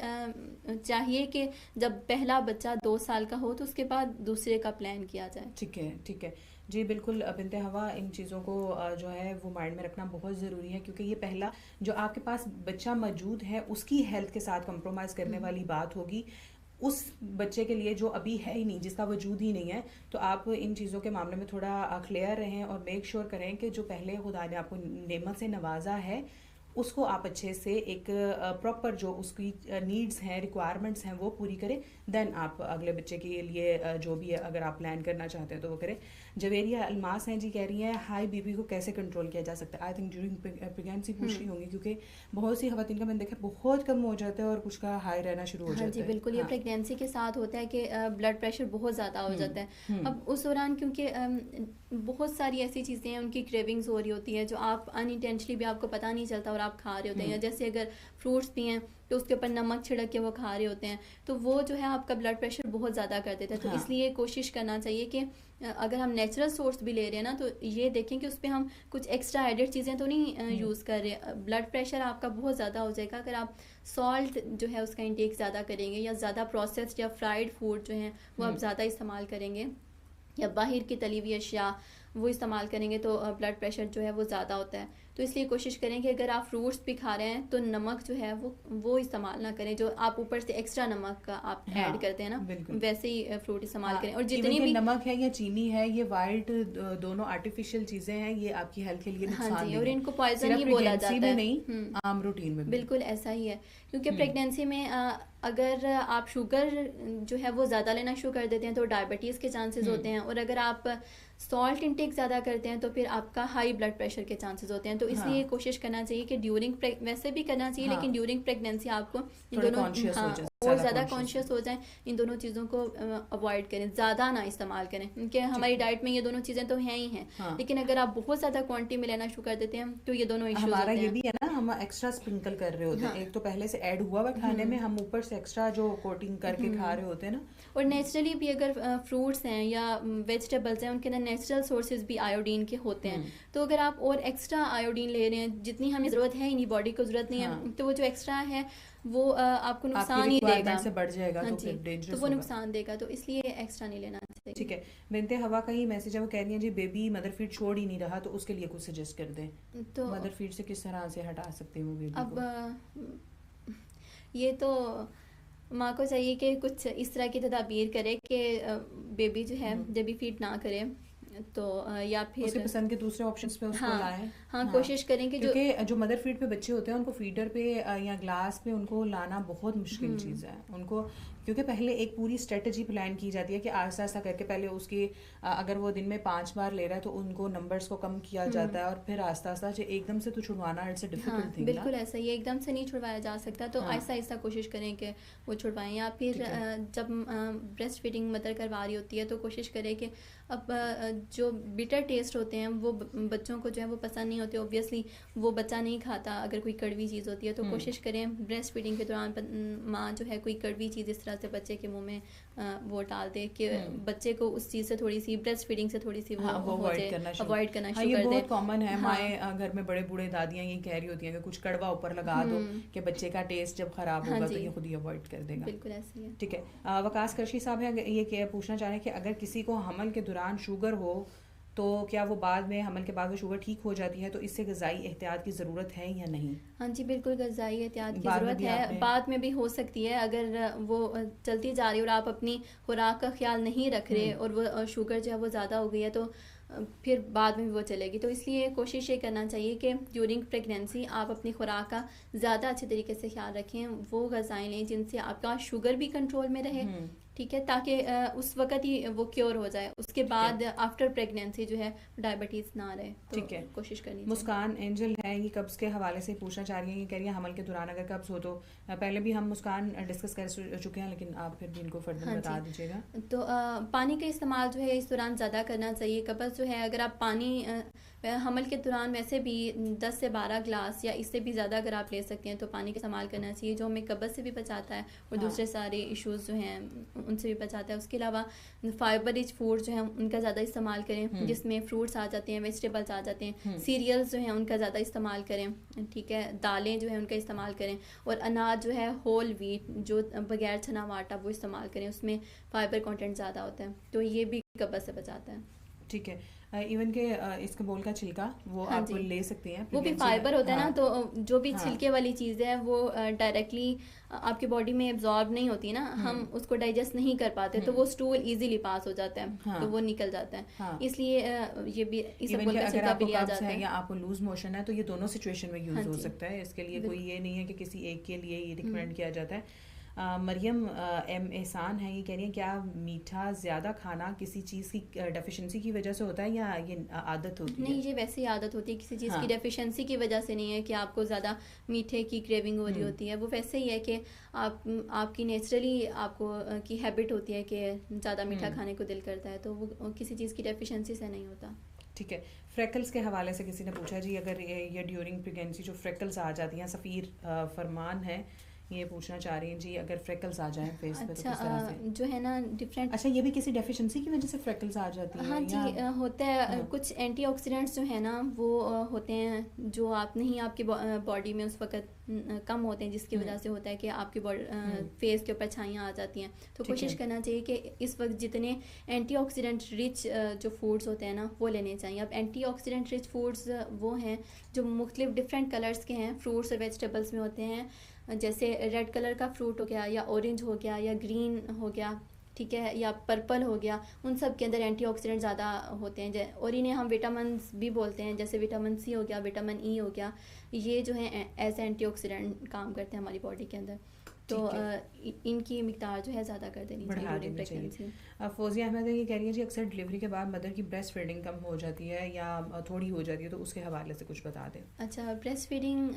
चाहिए कि जब पहला बच्चा 2 साल का हो तो उसके बाद दूसरे का प्लान किया जाए। ठीक है जी बिल्कुल। बिनते हवा, इन चीज़ों को जो है वो माइंड में रखना बहुत ज़रूरी है क्योंकि ये पहला जो आपके पास बच्चा मौजूद है उसकी हेल्थ के साथ कंप्रोमाइज़ करने वाली बात होगी। उस बच्चे के लिए जो अभी है ही नहीं, जिसका वजूद ही नहीं है, तो आप इन चीज़ों के मामले में थोड़ा क्लियर रहें और मेक श्योर करें कि जो पहले खुदा ने आपको नेमत से नवाजा है उसको आप अच्छे से एक प्रॉपर जो उसकी नीड्स हैं, रिक्वायरमेंट्स हैं वो पूरी करें। देन आप अगले बच्चे के लिए जो भी है अगर आप प्लान करना चाहते हैं तो वो करें। जवेरिया अलमास हैं जी, कह रही हैं हाई बीपी को कैसे कंट्रोल किया जा सकता है? आई थिंक ड्यूरिंग प्रेगनेंसी पूछ रही होंगी क्योंकि बहुत सी खवातीन का मैंने देखा बहुत कम हो जाता है और कुछ का हाई रहना शुरू हो जाता है। जी बिल्कुल, ये प्रेगनेंसी के साथ होता है कि ब्लड प्रेशर बहुत ज़्यादा हो जाता है। अब उस दौरान क्योंकि बहुत सारी ऐसी चीज़ें हैं, उनकी क्रेविंग्स हो रही होती है जो आप अनइंटेंशनली भी आपको पता नहीं चलता और आप खा रहे होते हैं। जैसे अगर फ्रूट्स भी हैं तो उसके ऊपर नमक छिड़क के वो खा रहे होते हैं तो वो जो है आपका ब्लड प्रेशर बहुत ज़्यादा कर देता है। तो इसलिए कोशिश करना चाहिए कि अगर हम नेचुरल सोर्स भी ले रहे हैं ना तो ये देखें कि उस पर हम कुछ एक्स्ट्रा एडेड चीज़ें तो नहीं यूज़ कर रहे। ब्लड प्रेशर आपका बहुत ज़्यादा हो जाएगा अगर आप सॉल्ट जो है उसका इंटेक ज़्यादा करेंगे या ज़्यादा प्रोसेस्ड या फ्राइड फूड जो है वो आप ज़्यादा इस्तेमाल करेंगे या बाहर की तली हुई अशिया वो इस्तेमाल करेंगे तो ब्लड प्रेशर जो है वो ज़्यादा होता है। तो इसलिए कोशिश करें कि अगर आप फ्रूट्स भी खा रहे हैं तो नमक जो है वो इस्तेमाल ना करें, जो आप ऊपर से एक्स्ट्रा नमक का आप ऐड करते हैं ना, वैसे ही फ्रूट इस्तेमाल करें। और जितनी भी नमक है या चीनी है, ये वाइट दोनों आर्टिफिशियल चीजें हैं, ये आपकी हेल्थ के लिए नुकसान और इनको पॉइजन ही बोला जाता है, नहीं आम रूटीन में बिल्कुल ऐसा ही है। क्योंकि प्रेगनेंसी में अगर आप शुगर जो है वो ज़्यादा लेना शुरू कर देते हैं तो डायबिटीज़ के चांसेस होते हैं, और अगर आप सॉल्ट इंटेक ज़्यादा करते हैं तो फिर आपका हाई ब्लड प्रेशर के चांसेस होते हैं। तो इसलिए कोशिश करना चाहिए कि ड्यूरिंग वैसे भी करना चाहिए, लेकिन ड्यूरिंग प्रेगनेंसी आपको इन दोनों और ज़्यादा कॉन्शियस हो जाए, इन दोनों चीज़ों को अवॉइड करें, ज़्यादा ना इस्तेमाल करें, क्योंकि हमारी डाइट में ये दोनों चीज़ें तो हैं ही हैं, लेकिन अगर आप बहुत ज़्यादा क्वांटिटी में लेना शुरू कर देते हैं तो ये दोनों इश्यूज हमारा ये भी है ना, हम एक्स्ट्रा स्प्रिंकल कर रहे होते हैं, एक तो पहले से ऐड हुआ हुआ खाने में, हम ऊपर से एक्स्ट्रा जो कोटिंग करके खा रहे होते हैं ना। और नेचुरली भी अगर फ्रूट्स हैं या वेजिटेबल्स हैं, उनके अंदर नेचुरल सोर्सेज भी आयोडीन के होते हैं, तो अगर आप और एक्स्ट्रा आयोडीन ले रहे हैं, जितनी हमें ज़रूरत है, इन्हीं बॉडी को ज़रूरत नहीं है, तो वो जो एक्स्ट्रा है वो आपको नुकसान ही देगा, से बढ़ जाएगा, तो फिर डेंजरस, तो वो नुकसान देगा, तो इसलिए एक्स्ट्रा नहीं लेना चाहिए। ठीक है, बिनते हवा का ही मैसेज है, वो कह रही है जी बेबी मदर फीड छोड़ ही नहीं रहा, तो उसके लिए कुछ सजेस्ट कर दें। तो मदर फीड से किस तरह से हटा सकते हैं वो बेबी अब को? ये तो माँ को चाहिए कि कुछ इस तरह की तदाबीर करे कि बेबी जो है जब भी फीड ना करे, तो या फिर उसके पसंद के दूसरे ऑप्शंस पे उसको लाएं। कोशिश करें कि जो मदर फीड पे बच्चे होते हैं उनको फीडर पे या ग्लास पे उनको लाना बहुत मुश्किल चीज़ है उनको, क्योंकि पहले एक पूरी स्ट्रेटजी प्लान की जाती है कि आहिस्ता आहिस्ता करके पहले उसकी अगर वो दिन में 5 बार ले रहा है तो उनको नंबर्स को कम किया जाता है, और फिर आहिस्ता आहिस्ता एकदम से तो छुड़वाना इट्स अ डिफिकल्ट थिंग। बिल्कुल ऐसा ही, एकदम से नहीं छुड़वाया जा सकता, तो आहिस्ता आहिस्ता कोशिश करें कि वो छुड़वाएं। या फिर जब ब्रेस्ट फीडिंग मदर करवा रही होती है तो कोशिश करें कि अब जो बिटर टेस्ट होते हैं वो बच्चों को जो है वो पसंद नहीं होते, ऑब्वियसली वो बच्चा नहीं खाता अगर कोई कड़वी चीज़ होती है, तो कोशिश करें ब्रेस्ट फीडिंग के दौरान माँ जो है कोई कड़वी चीज़ इस तरह से बच्चे के मुंह में वो डाल दे कि बच्चे को उस चीज़ से थोड़ी सी, ब्रेस्ट फीडिंग से थोड़ी सी वो अवॉइड करना शुरू कर दे। ये बहुत कॉमन है, माएँ घर में बड़े बूढ़े दादियाँ ये कह रही होती हैं कि कुछ कड़वा ऊपर लगा दो कि बच्चे का टेस्ट जब खराब होगा तो ये खुद ही अवॉइड कर देगा। बिल्कुल ऐसे ही। ठीक है, वकास करशी साहब है ये पूछना चाह रहे हैं कि अगर किसी को हमल के दौरान शुगर हो तो क्या वो बाद में हमल के बाद वो शुगर ठीक हो जाती है, तो इससे ग़िज़ाई एहतियात की ज़रूरत है या नहीं? हाँ जी, बिल्कुल ग़िज़ाई एहतियात की ज़रूरत है, बाद में भी हो सकती है अगर वो चलती जा रही है और आप अपनी खुराक का ख्याल नहीं रख रहे और वो शुगर जो है वो ज़्यादा हो गई है, तो फिर बाद में भी वो चलेगी। तो इसलिए कोशिश ये करना चाहिए कि ड्यूरिंग प्रेगनेंसी आप अपनी खुराक का ज़्यादा अच्छे तरीके से ख्याल रखें, वो ग़िज़ाएँ लें जिनसे आपका शुगर भी कंट्रोल में रहे, ठीक है, ताकि उस वक्त ही वो क्योर हो जाए, उसके बाद आफ्टर प्रेगनेंसी जो है डायबिटीज़ ना रहे। तो ठीक है, कोशिश करनी। मुस्कान एंजल है, ये कब्ज़ के हवाले से पूछना चाह रही हैं, ये कह रही है हमल के दौरान अगर कब्ज़ हो तो, पहले भी हम मुस्कान डिस्कस कर चुके हैं लेकिन आप फिर भी इनको फर्दर बता दीजिएगा। तो पानी का इस्तेमाल जो है इस दौरान ज़्यादा करना चाहिए। कब्ज़ जो है अगर आप पानी हमल के दौरान वैसे भी 10 से 12 ग्लास या इससे भी ज़्यादा अगर आप ले सकते हैं तो पानी का इस्तेमाल करना चाहिए, जो हमें कब्ज़ से भी बचाता है और दूसरे सारे इश्यूज़ जो हैं उनसे भी बचाता है। उसके अलावा फाइबर रिच फूड जो है उनका ज़्यादा इस्तेमाल करें, जिसमें फ्रूट्स आ जाते हैं, वेजिटेबल्स आ जाते हैं, सीरियल्स जो हैं उनका ज़्यादा इस्तेमाल करें, ठीक है, दालें जो है उनका इस्तेमाल करें, और अनाज जो है होल व्हीट जो बगैर छना हुआ आटा वो इस्तेमाल करें, उसमें फाइबर कंटेंट ज़्यादा होता है, तो ये भी कब्ज़ से बचाता है। ठीक है, इवन के इसके बोल का छिलका वो आप ले सकते हैं, वो भी फाइबर होता है ना, तो जो भी छिलके वाली चीज़ है वो डायरेक्टली आपके बॉडी में एब्जॉर्ब नहीं होती ना, हम उसको डाइजेस्ट नहीं कर पाते, तो वो स्टूल इजीली पास हो जाता है, तो वो निकल जाता है। इसलिए ये भी इस बोल का छिलका भी लिया जाता है। या आपको लूज मोशन है तो ये दोनों सिचुएशन में यूज हो सकता है, इसके लिए कोई ये नहीं है कि किसी एक के लिए ये रिकमेंड किया जाता है। मरियम एम एहसान है, ये कह रही है क्या मीठा ज़्यादा खाना किसी चीज़ की डेफिशिएंसी की वजह से होता है या ये आदत होती है? नहीं, ये वैसे ही आदत होती है, किसी चीज़ की डेफिशिएंसी की वजह से नहीं है कि आपको ज़्यादा मीठे की क्रेविंग हो रही होती है, वो वैसे ही है कि आपकी नेचुरली आपको की हैबिट होती है कि ज़्यादा मीठा खाने को दिल करता है, तो वो किसी चीज़ की डेफिशिएंसी से नहीं होता। ठीक है, फ्रेकल्स के हवाले से किसी ने पूछा जी अगर ये ड्यूरिंग प्रेगनेंसी जो फ्रेकल्स आ जाती हैं, सफ़ीर फरमान है ये पूछना चाह रही हैं जी, अगर फ्रेकल्स आ जाएं फेस पे तो किस तरह से? जो है ना डिफरेंट, अच्छा, ये भी किसी डेफिशिएंसी की वजह से फ्रेकल्स आ जाती हैं? हाँ जी, होता है। हाँ। कुछ एंटीऑक्सीडेंट्स जो है ना वो होते हैं जो आप नहीं, आपकी बॉडी में उस वक्त कम होते हैं, जिसकी वजह से होता है कि आपकी फेस के ऊपर छाइयाँ आ जाती हैं। तो कोशिश करना चाहिए कि इस वक्त जितने एंटीऑक्सीडेंट रिच जो फूड्स होते हैं ना वो लेने चाहिए। अब एंटीऑक्सीडेंट रिच फूड्स वो हैं जो मुख्तलिफ डिफरेंट कलर्स के हैं, फ्रूट्स और वेजिटेबल्स में होते हैं। जैसे रेड कलर का फ्रूट हो गया, या ऑरेंज हो गया, या ग्रीन हो गया, ठीक है, या पर्पल हो गया, उन सब के अंदर एंटीऑक्सीडेंट ज़्यादा होते हैं। और इन्हें हम विटामिन भी बोलते हैं, जैसे विटामिन सी हो गया, विटामिन ई हो गया। ये जो है एज एंटीऑक्सीडेंट काम करते हैं हमारी बॉडी के अंदर। तो इनकी मिकदार जो है ज़्यादा कर देनी चाहिए प्रेगनेंसी। फौजिया अहमद ये कह रही है जी, अक्सर डिलीवरी के बाद मदर की ब्रेस्ट फीडिंग कम हो जाती है या थोड़ी हो जाती है, तो उसके हवाले से कुछ बता दें। अच्छा, ब्रेस्ट फीडिंग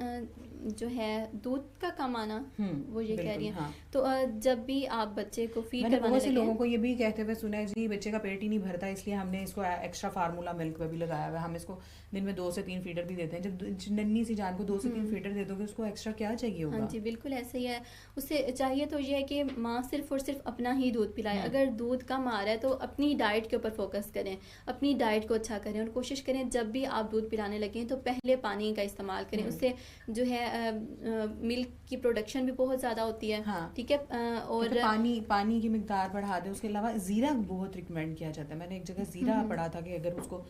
जो है दूध का कम आना, वो ये कह रही है। हाँ। तो जब भी आप बच्चे को फीड करवाने बहुत से लोगों को ये भी कहते हुए सुना है जी, बच्चे का पेट ही नहीं भरता, इसलिए हमने इसको एक्स्ट्रा फार्मूला मिल्क पे भी लगाया हुआ है, हम इसको दिन में 2 से 3 फीडर भी देते हैं। जब नन्ही सी जान को 2 से 3 फीडर दे दोगे, उसको एक्स्ट्रा क्या चाहिए होगा? हाँ जी, बिल्कुल ऐसे ही है। उससे चाहिए तो ये है कि माँ सिर्फ और सिर्फ अपना ही दूध पिलाए। अगर दूध कम आ रहा है तो अपनी डाइट के ऊपर फोकस करें, अपनी डाइट को अच्छा करें, और कोशिश करें जब भी आप दूध पिलाने लगें तो पहले पानी का इस्तेमाल करें। उससे जो है मिल्क की प्रोडक्शन भी बहुत ज़्यादा होती है। हाँ। ठीक है। और पानी की मिकदार बढ़ा दें। उसके अलावा ज़ीरा बहुत रिकमेंड किया जाता है। मैंने एक जगह ज़ीरा पढ़ा था कि अगर उसको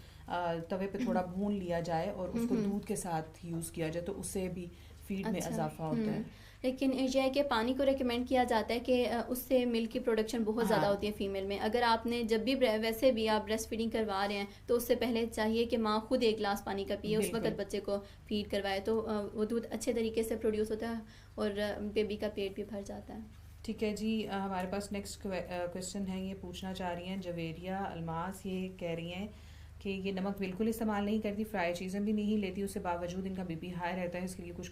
तवे पे थोड़ा भून लिया जाए और उसको दूध के साथ यूज़ किया जाए तो उससे भी फीड में इजाफा होता है। लेकिन यह है कि पानी को रेकमेंड किया जाता है कि उससे मिल्क की प्रोडक्शन बहुत ज़्यादा होती है फीमेल में। अगर आपने जब भी वैसे भी आप ब्रेस्ट फीडिंग करवा रहे हैं तो उससे पहले चाहिए कि माँ खुद 1 गिलास पानी का पिए, उस वक्त बच्चे को फीड करवाए, तो वो दूध अच्छे तरीके से प्रोड्यूस होता है और बेबी का पेट भी भर जाता है। ठीक है जी, हमारे पास नेक्स्ट क्वेश्चन है। ये पूछना चाह रही हैं जवेरिया अलमास, ये कह रही हैं कि ये नमक बिल्कुल इस्तेमाल नहीं करती, फ्राई चीज़ें भी नहीं लेती, उससे बावजूद इनका बीपी हाई रहता है। इसके लिए कुछ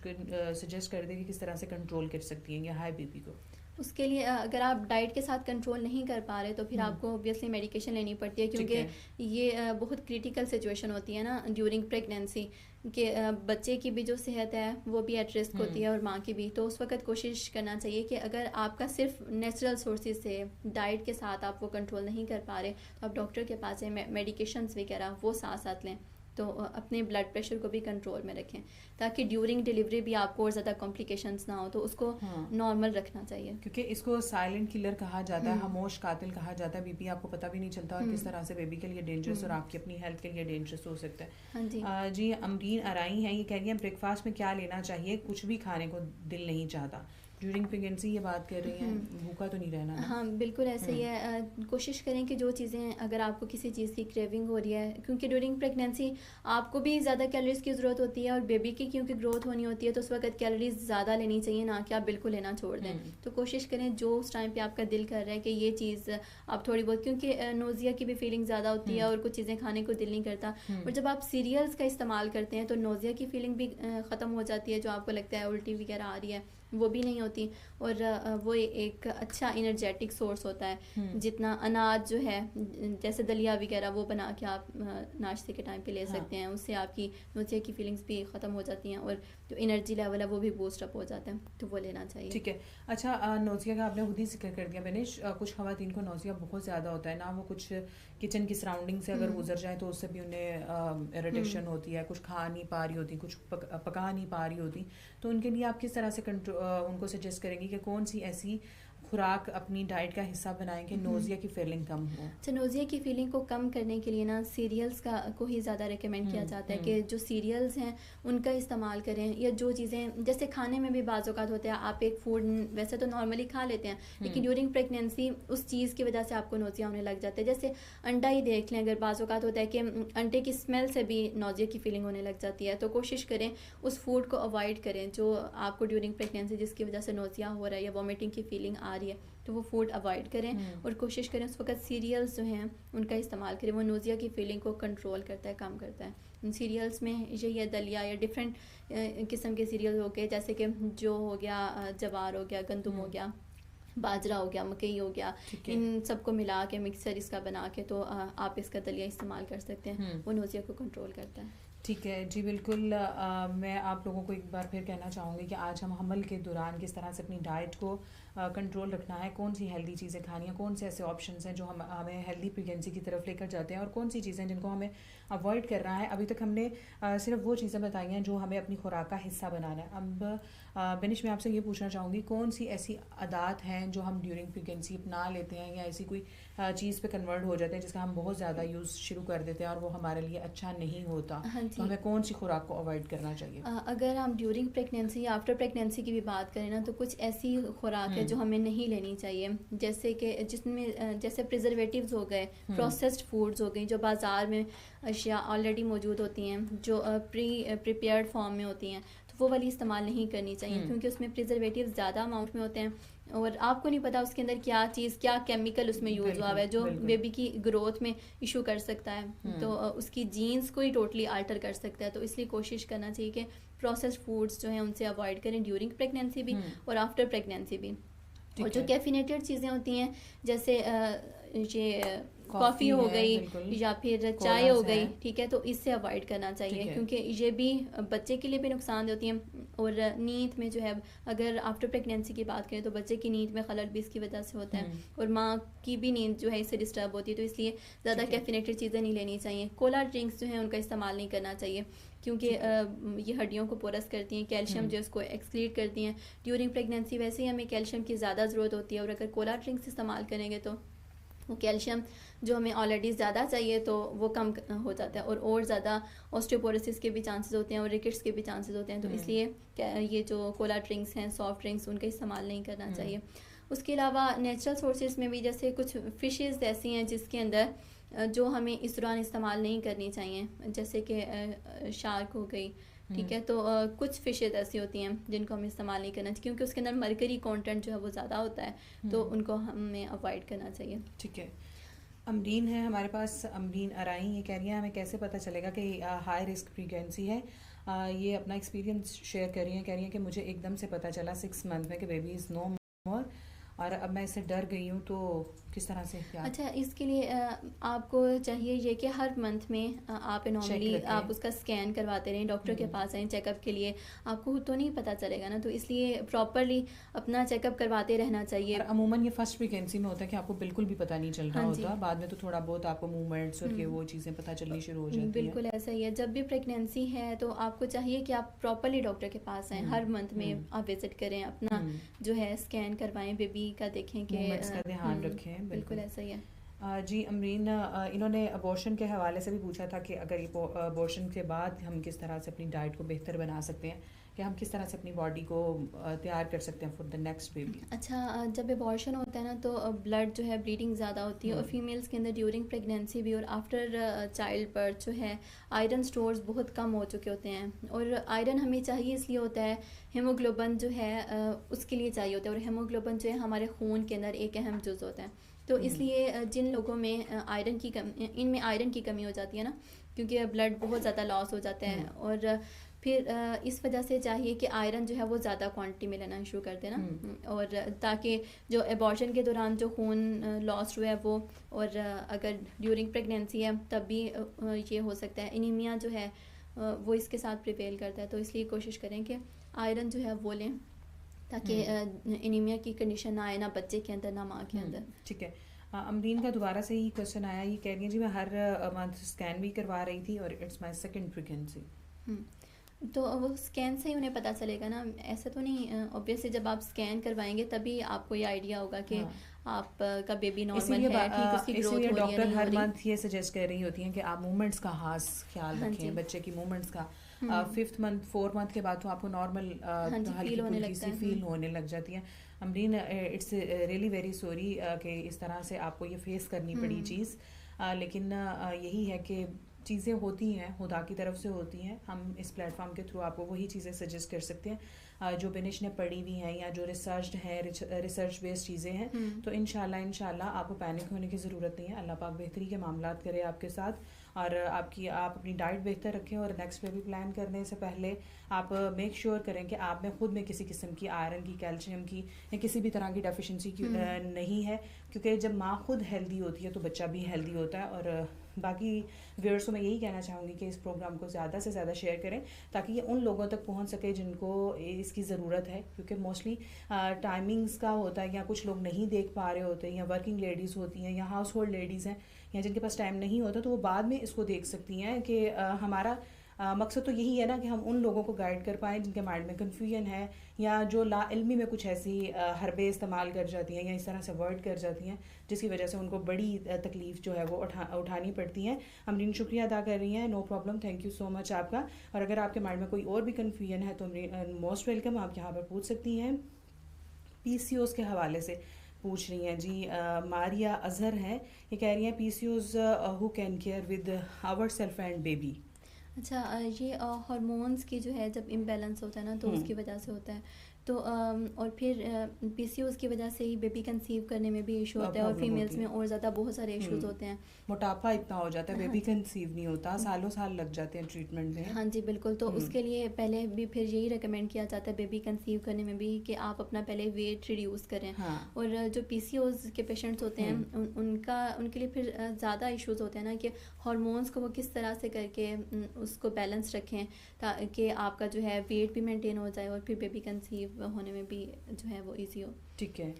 सजेस्ट कर दें कि किस तरह से कंट्रोल कर सकती हैं ये हाई बीपी को? उसके लिए अगर आप डाइट के साथ कंट्रोल नहीं कर पा रहे तो फिर आपको ऑब्वियसली मेडिकेशन लेनी पड़ती है, क्योंकि ये बहुत क्रिटिकल सिचुएशन होती है ना ड्यूरिंग प्रेगनेंसी, कि बच्चे की भी जो सेहत है वो भी एट रिस्क होती है और माँ की भी। तो उस वक्त कोशिश करना चाहिए कि अगर आपका सिर्फ नेचुरल सोर्सेज से डाइट के साथ आप वो कंट्रोल नहीं कर पा रहे तो आप डॉक्टर के पास मेडिकेशंस वगैरह वो साथ साथ लें। तो अपने ब्लड प्रेशर को भी कंट्रोल में रखें ताकि ड्यूरिंग डिलीवरी भी आपको और ज़्यादा कॉम्प्लिकेशंस ना हो, तो उसको नॉर्मल रखना चाहिए। क्योंकि इसको साइलेंट किलर कहा जाता है, खामोश कातिल कहा जाता है। बीपी आपको पता भी नहीं चलता और किस तरह से बेबी के लिए डेंजरस और आपकी अपनी हेल्थ के लिए डेंजरस हो सकता है। हाँ जी। जी अमरीन अराई हैं, ये कह रही हैं ब्रेकफास्ट में क्या लेना चाहिए, कुछ भी खाने को दिल नहीं चाहता। ड्यूरिंग प्रेगनेंसी ये बात कर रही हैं, भूखा तो नहीं रहना ना? हाँ बिल्कुल ऐसे ही है। कोशिश करें कि जो चीज़ें अगर आपको किसी चीज़ की क्रेविंग हो रही है, क्योंकि ड्यूरिंग प्रेगनेंसी आपको भी ज़्यादा कैलोरीज की ज़रूरत होती है और बेबी की क्योंकि ग्रोथ होनी होती है तो उस वक्त कैलोरीज ज़्यादा लेनी चाहिए, ना कि आप बिल्कुल लेना छोड़ दें। तो कोशिश करें जो उस टाइम पर आपका दिल कर रहा है कि ये चीज़ आप थोड़ी बहुत, क्योंकि नोज़िया की भी फीलिंग ज़्यादा होती है और कुछ चीज़ें खाने को दिल नहीं करता। और जब आप सीरियल्स का इस्तेमाल करते हैं तो नोज़िया की फीलिंग भी ख़त्म हो जाती है, जो आपको लगता है उल्टी वगैरह आ रही है वो भी नहीं होती। और वो एक अच्छा इनर्जेटिक सोर्स होता है। जितना अनाज जो है जैसे दलिया वगैरह वो बना के आप नाश्ते के टाइम पे ले सकते हैं, उससे आपकी नोज़िया की फीलिंग्स भी ख़त्म हो जाती हैं और जो एनर्जी लेवल है वो भी बूस्ट अप हो जाता है, तो वो लेना चाहिए। ठीक है। अच्छा, नोज़िया का आपने खुद ही जिक्र कर दिया मैंने, कुछ ख़वातीन को नोज़िया बहुत ज़्यादा होता है ना, वो कुछ किचन की सराउंडिंग से अगर गुजर जाए तो उससे भी उन्हें इरिटेशन होती है, कुछ खा नहीं पा रही होती, कुछ पका नहीं पा रही होती, तो उनके लिए आप किस तरह से उनको सजेस्ट करेंगी कि कौन सी ऐसी खुराक अपनी डाइट का हिस्सा बनाएं कि नोज़िया की फीलिंग कम हो? तो नोज़िया की फीलिंग को कम करने के लिए ना सीरियल्स को ही ज़्यादा रेकमेंड किया जाता है कि जो सीरियल्स हैं उनका इस्तेमाल करें, या जो चीज़ें जैसे खाने में भी बाज़ औक़ात होते हैं आप एक फूड वैसे तो नॉर्मली खा लेते हैं लेकिन ड्यूरिंग प्रेगनेंसी उस चीज़ की वजह से आपको नोज़िया होने लग जाता है। जैसे अंडा ही देख लें, अगर बाज़ औक़ात होता है कि अंडे की स्मेल से भी नोज़िया की फीलिंग होने लग जाती है, तो कोशिश करें उस फूड को अवॉइड करें जो आपको ड्यूरिंग प्रेगनेंसी जिसकी वजह से नोज़िया हो रहा है या वॉमिटिंग की फीलिंग आ रही है, तो वो फूड अवॉइड करें और कोशिश करें उस वक्त सीरियल्स जो हैं उनका इस्तेमाल करें। वो नोज़िया की फीलिंग को कंट्रोल करता है, कम करता है। उन सीरियल्स में यही है दलिया या डिफरेंट किस्म के सीरियल हो गए, जैसे कि जो हो गया जवार हो गया, गंदम हो गया, बाजरा हो गया, मकई हो गया, इन सबको मिला के मिक्सर इसका बना के तो आप इसका दलिया इस्तेमाल कर सकते हैं। वो नोज़िया को कंट्रोल करता है। ठीक है जी, बिल्कुल। मैं आप लोगों को एक बार फिर कहना चाहूँगी कि आज हम हमल के दौरान किस तरह से अपनी डाइट को कंट्रोल रखना है, कौन सी हेल्दी चीज़ें खानी है, कौन से ऐसे ऑप्शंस हैं जो हमें हेल्दी प्रेगनेंसी की तरफ लेकर जाते हैं, और कौन सी चीज़ें जिनको हमें अवॉइड करना है। अभी तक हमने सिर्फ वो चीज़ें बताई हैं जो हमें अपनी खुराक का हिस्सा बनाना है। अब बेनिश, मैं आपसे ये पूछना चाहूँगी, कौन सी ऐसी आदत हैं जो हम ड्यूरिंग प्रेगनेंसी अपना लेते हैं, या ऐसी कोई चीज़ पे कन्वर्ट हो जाते हैं जिसका हम बहुत ज़्यादा यूज़ शुरू कर देते हैं और वो हमारे लिए अच्छा नहीं होता, हाँ तो जी। हमें कौन सी खुराक को अवॉइड करना चाहिए? अगर हम ड्यूरिंग प्रेगनेंसी या आफ्टर प्रेगनेंसी की भी बात करें ना, तो कुछ ऐसी खुराक है जो हमें नहीं लेनी चाहिए, जैसे कि जिसमें जैसे प्रिजर्वेटिव्स हो गए, प्रोसेस्ड फूड्स हो गई, जो बाज़ार में अशिया ऑलरेडी मौजूद होती हैं, जो प्रिपेयर्ड फॉर्म में होती हैं, तो वो वाली इस्तेमाल नहीं करनी चाहिए, क्योंकि उसमें प्रिजर्वेटिव्स ज़्यादा अमाउंट में होते हैं और आपको नहीं पता उसके अंदर क्या चीज़, क्या केमिकल उसमें यूज़ हुआ है जो बेबी की ग्रोथ में इशू कर सकता है, तो उसकी जीन्स को ही टोटली आल्टर कर सकता है। तो इसलिए कोशिश करना चाहिए कि प्रोसेस्ड फूड्स जो हैं उनसे अवॉइड करें ड्यूरिंग प्रेगनेंसी भी और आफ्टर प्रेगनेंसी भी। और जो कैफिनेटेड चीज़ें होती हैं, जैसे ये कॉफ़ी हो गई या फिर चाय हो गई, ठीक है, तो इससे अवॉइड करना चाहिए, क्योंकि ये भी बच्चे के लिए भी नुकसान होती हैं। और नींद में जो है, अगर आफ्टर प्रेगनेंसी की बात करें तो बच्चे की नींद में खलल भी इसकी वजह से होता है, और माँ की भी नींद जो है इससे डिस्टर्ब होती है। तो इसलिए ज़्यादा कैफिनेटेड चीज़ें नहीं लेनी चाहिए। कोला ड्रिंक्स जो हैं उनका इस्तेमाल नहीं करना चाहिए, क्योंकि ये हड्डियों को पोरस करती हैं, कैल्शियम जो उसको एक्सक्रीट करती हैं। ड्यूरिंग प्रेगनेंसी वैसे ही हमें कैल्शियम की ज़्यादा ज़रूरत होती है, और अगर कोला ड्रिंक्स इस्तेमाल करेंगे तो वो कैल्शियम जो हमें ऑलरेडी ज़्यादा चाहिए तो वो कम हो जाता है, और ज़्यादा ऑस्टियोपोरोसिस के भी चांसेस होते हैं और रिकेट्स के भी चांसेस होते हैं। तो इसलिए ये जो कोला ड्रिंक्स हैं, सॉफ्ट ड्रिंक्स, उनका इस्तेमाल नहीं करना चाहिए। उसके अलावा नेचुरल सोर्सेज में भी जैसे कुछ फ़िशेज़ ऐसी हैं जिसके अंदर जो हमें इस दौरान इस्तेमाल नहीं करनी चाहिए, जैसे कि शार्क हो गई, ठीक है, तो कुछ फ़िशेज़ ऐसी होती हैं जिनको हमें इस्तेमाल नहीं करना चाहिए, क्योंकि उसके अंदर मरकरी कंटेंट जो है वो ज़्यादा होता है, तो उनको हमें अवॉइड करना चाहिए। ठीक है। अमरीन है हमारे पास, अमरीन अराई, ये कह रही है हमें कैसे पता चलेगा कि हाई रिस्क प्रेगनेंसी है। ये अपना एक्सपीरियंस शेयर कर रही हैं, कह रही हैं कि मुझे एकदम से पता चला 6 मंथ में कि बेबी इज़ नो मोर, और अब मैं इससे डर गई हूँ, तो किस तरह से क्या? अच्छा, इसके लिए आपको चाहिए ये कि हर मंथ में आप नॉर्मली आप उसका स्कैन करवाते रहें, डॉक्टर के पास आएँ चेकअप के लिए। आपको तो नहीं पता चलेगा ना, तो इसलिए प्रॉपरली अपना चेकअप करवाते रहना चाहिए। अमूमन ये फर्स्ट प्रेगनेंसी में होता है कि आपको बिल्कुल भी पता नहीं चल रहा होता, बाद में तो थोड़ा बहुत आपको मूवमेंट्स और वो चीज़ें पता चलनी शुरू हो जाती है। बिल्कुल ऐसा ही है, जब भी प्रेगनेंसी है तो आपको चाहिए कि आप प्रॉपरली डॉक्टर के पास आएँ, हर मंथ में आप विजिट करें, अपना जो है स्कैन करवाएं, बेबी का देखें कि का ध्यान रखें। बिल्कुल ऐसा ही है। जी अमरीन, इन्होंने अबॉर्शन के हवाले से भी पूछा था कि अगर अबॉर्शन के बाद हम किस तरह से अपनी डाइट को बेहतर बना सकते हैं, कि हम किस तरह से अपनी बॉडी को तैयार कर सकते हैं फॉर द नेक्स्ट बेबी। अच्छा, जब अबॉर्शन होता है ना तो ब्लड जो है ब्लीडिंग ज़्यादा होती है, और फीमेल्स के अंदर ड्यूरिंग प्रेगनेंसी भी और आफ्टर चाइल्ड बर्थ जो है आयरन स्टोर्स बहुत कम हो चुके होते हैं, और आयरन हमें चाहिए इसलिए होता है, हीमोग्लोबिन जो है उसके लिए चाहिए होता है, और हीमोग्लोबिन जो है हमारे खून के अंदर एक अहम जुज़ होता है। तो इसलिए जिन लोगों में आयरन की कमी, इनमें आयरन की कमी हो जाती है ना, क्योंकि ब्लड बहुत ज़्यादा लॉस हो जाता है, और फिर इस वजह से चाहिए कि आयरन जो है वो ज़्यादा क्वांटिटी में लेना शुरू कर देना, और ताकि जो एबॉर्शन के दौरान जो खून लॉस हुआ है वो, और अगर ड्यूरिंग प्रेगनेंसी है तब भी ये हो सकता है, एनीमिया जो है वो इसके साथ प्रिवेल करता है। तो इसलिए कोशिश करें कि आयरन जो है वो लें, ताकि एनीमिया की कंडीशन ना आए, ना बच्चे के अंदर ना माँ के अंदर। ठीक है। अमरीन का दोबारा से ही क्वेश्चन आया, ये कह रही है जी मैं हर मंथ स्कैन भी करवा रही थी और इट्स माय सेकंड प्रेगनेंसी। तो वो स्कैन से ही उन्हें पता चलेगा ना, ऐसा तो नहीं, ऑब्वियसली जब आप स्कैन करवाएंगे तभी आपको ये आइडिया होगा कि आपका बेबी नॉर्मल है, ठीक उसकी ग्रोथ हो रही है। डॉक्टर हर मंथ ये सजेस्ट कर रही होती हैं कि आप मूवमेंट्स का खास ख्याल रखें, बच्चे की मूवमेंट्स का। 5th मंथ 4 मंथ के बाद तो आपको नॉर्मल हल्की सी फील होने लग जाती है। Amreen, it's really very sorry कि इस तरह से आपको ये फेस करनी पड़ी चीज़, लेकिन यही है कि चीज़ें होती हैं, खुदा की तरफ से होती हैं। हम इस प्लेटफॉर्म के थ्रू आपको वही चीज़ें सजेस्ट कर सकते हैं जो बिनिश ने पढ़ी हुई हैं या जो रिसर्च है, रिसर्च बेस्ड चीज़ें हैं। तो इंशाल्लाह आपको पैनिक होने की ज़रूरत नहीं है। अल्लाह पाक बेहतरी के मामलात करे आपके साथ, और आप अपनी डाइट बेहतर रखें, और नेक्स्ट बेबी प्लान करने से पहले आप मेक श्योर करें कि आप में खुद में किसी किस्म की आयरन की, कैल्शियम की या किसी भी तरह की डेफिशिएंसी नहीं है, क्योंकि जब माँ खुद हेल्दी होती है तो बच्चा भी हेल्दी होता है, और बाकी व्यूअर्स को मैं यही कहना चाहूँगी कि इस प्रोग्राम को ज़्यादा से ज़्यादा शेयर करें ताकि ये उन लोगों तक पहुँच सके जिनको इसकी ज़रूरत है, क्योंकि मोस्टली टाइमिंग्स का होता है या कुछ लोग नहीं देख पा रहे होते, या वर्किंग लेडीज़ होती हैं या हाउस होल्ड लेडीज़ हैं या जिनके पास टाइम नहीं होता, तो वो बाद में इसको देख सकती हैं कि हमारा मकसद तो यही है ना कि हम उन लोगों को गाइड कर पाएँ जिनके माइंड में कन्फ्यूजन है या जो लाइल्मी में कुछ ऐसी हरबे इस्तेमाल कर जाती हैं या इस तरह से वर्ड कर जाती हैं जिसकी वजह से उनको बड़ी तकलीफ़ जो है वो उठानी पड़ती हैं। अमरीन शुक्रिया अदा कर रही हैं, no problem, thank you so much आपका। और अगर आपके माइंड में कोई और भी कन्फ्यूजन है तो मोस्ट वेलकम, आप यहाँ पर पूछ सकती हैं। PCOS के हवाले से पूछ रही हैं जी मारिया अजहर हैं, ये कह रही हैं PCOS who can care with our self and baby. अच्छा, ये हार्मोन्स की जो है जब इम्बैलेंस होता है ना तो उसकी वजह से होता है। तो और फिर PCOS की वजह से ही बेबी कंसीव करने में भी इशू होता है और फीमेल्स में और ज़्यादा बहुत सारे इश्यूज होते हैं। मोटापा इतना हो जाता है, बेबी कंसीव नहीं होता, सालों साल लग जाते हैं ट्रीटमेंट में। हाँ जी बिल्कुल। तो उसके लिए पहले भी फिर यही रिकमेंड किया जाता है बेबी कंसीव करने में भी कि आप अपना पहले वेट रिड्यूस करें। हाँ। और जो PCOS के पेशेंट्स होते हैं उनके लिए फिर ज़्यादा इश्यूज होते हैं ना कि हार्मोन्स को वो किस तरह से करके उसको बैलेंस रखें ताकि आपका जो है वेट भी मेंटेन हो जाए और फिर बेबी कंसीव होने में भी जो है वो इजी हो। ठीक है।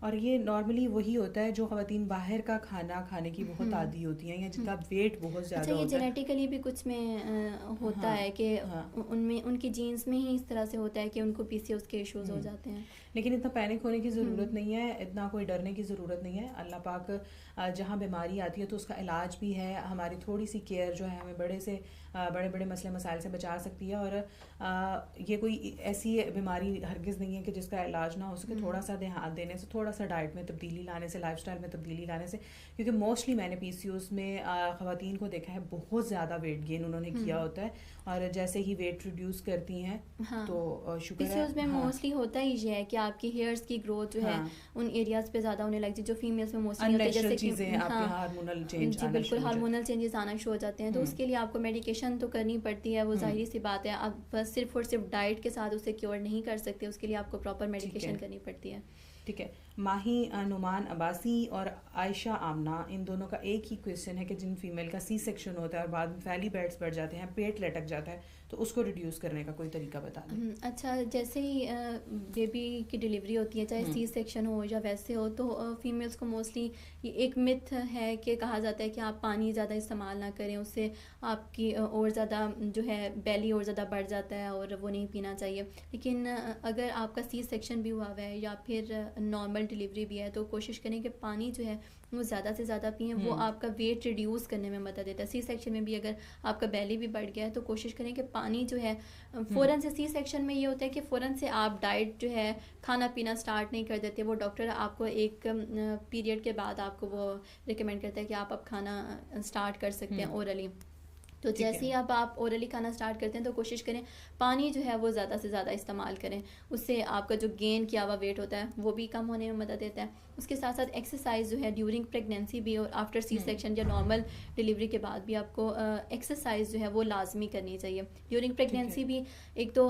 और ये नॉर्मली वही होता है जो ख़वातीन बाहर का खाना खाने की बहुत आदी होती हैं या जिनका वेट बहुत ज़्यादा अच्छा, ये होता है। जेनेटिकली भी कुछ में होता है कि उनमें उनकी जीन्स में ही इस तरह से होता है कि उनको PCOS के इश्यूज हो जाते हैं। लेकिन इतना पैनिक होने की ज़रूरत नहीं है, इतना कोई डरने की ज़रूरत नहीं है। अल्लाह पाक जहाँ बीमारी आती है तो उसका इलाज भी है, हमारी थोड़ी सी केयर जो है हमें बड़े बड़े मसले मसाइल से बचा सकती है। और ये कोई ऐसी बीमारी हरगिज़ नहीं है कि जिसका इलाज ना हो सके। थोड़ा सा ध्यान देने से, थोड़ा सा डाइट में तब्दीली लाने से, लाइफस्टाइल में तब्दीली लाने से, क्योंकि मोस्टली मैंने PCOS में ख़वातीन को देखा है बहुत ज़्यादा वेट गेन उन्होंने किया होता है और जैसे ही वेट रिड्यूस करती हैं तो शुक्र है। PCOS में मोस्टली होता ही ये है कि आपकी हेयर्स की ग्रोथ जो है उन एरियाज पे ज़्यादा होने लगती है जो फीमेल्स में मोस्टली होती है, जैसे कि हार्मोनल चेंज। जी बिल्कुल, हार्मोनल चेंजेस आना शुरू हो जाते हैं। तो उसके लिए आपको मेडिकेशन तो करनी पड़ती है, वो जाहिर सी बात है। आप बस सिर्फ और सिर्फ डाइट के साथ उसे क्योर नहीं कर सकते, उसके लिए आपको प्रॉपर मेडिकेशन करनी पड़ती है। ठीक है। माही नुमान अब्बासी और आयशा आमना, इन दोनों का एक ही क्वेश्चन है कि जिन फीमेल का C सेक्शन होता है और बाद में फैली बैड्स बढ़ जाते हैं, पेट लटक जाता है, तो उसको रिड्यूस करने का कोई तरीका बता दें। अच्छा, जैसे ही बेबी की डिलीवरी होती है, चाहे C सेक्शन हो या वैसे हो, तो फीमेल्स को मोस्टली ये एक मिथ है कि कहा जाता है कि आप पानी ज़्यादा इस्तेमाल ना करें, उससे आपकी और ज़्यादा जो है बेली और ज़्यादा बढ़ जाता है और वो नहीं पीना चाहिए। लेकिन अगर आपका C सेक्शन भी हुआ हुआ है या फिर नॉर्मल डिलीवरी भी है तो कोशिश करें कि पानी जो है वो ज़्यादा से ज़्यादा पिएं, वो आपका वेट रिड्यूस करने में मदद देता है। C सेक्शन में भी अगर आपका बेली भी बढ़ गया है तो कोशिश करें कि पानी जो है फ़ौरन से, C सेक्शन में ये होता है कि फ़ौरन से आप डाइट जो है खाना पीना स्टार्ट नहीं कर देते। वो डॉक्टर आपको एक पीरियड के बाद आपको वो रिकमेंड करता है कि आप अब खाना स्टार्ट कर सकते हैं ओरली। तो जैसे ही अब आप ओरली खाना स्टार्ट करते हैं तो कोशिश करें पानी जो है वो ज़्यादा से ज़्यादा इस्तेमाल करें, उससे आपका जो गेन किया हुआ वेट होता है वो भी कम होने में मदद देता है। उसके साथ साथ एक्सरसाइज जो है ड्यूरिंग प्रेगनेंसी भी और आफ्टर C सेक्शन या नॉर्मल डिलीवरी के बाद भी आपको एक्सरसाइज जो है वो लाजमी करनी चाहिए। ड्यूरिंग प्रेगनेंसी भी एक तो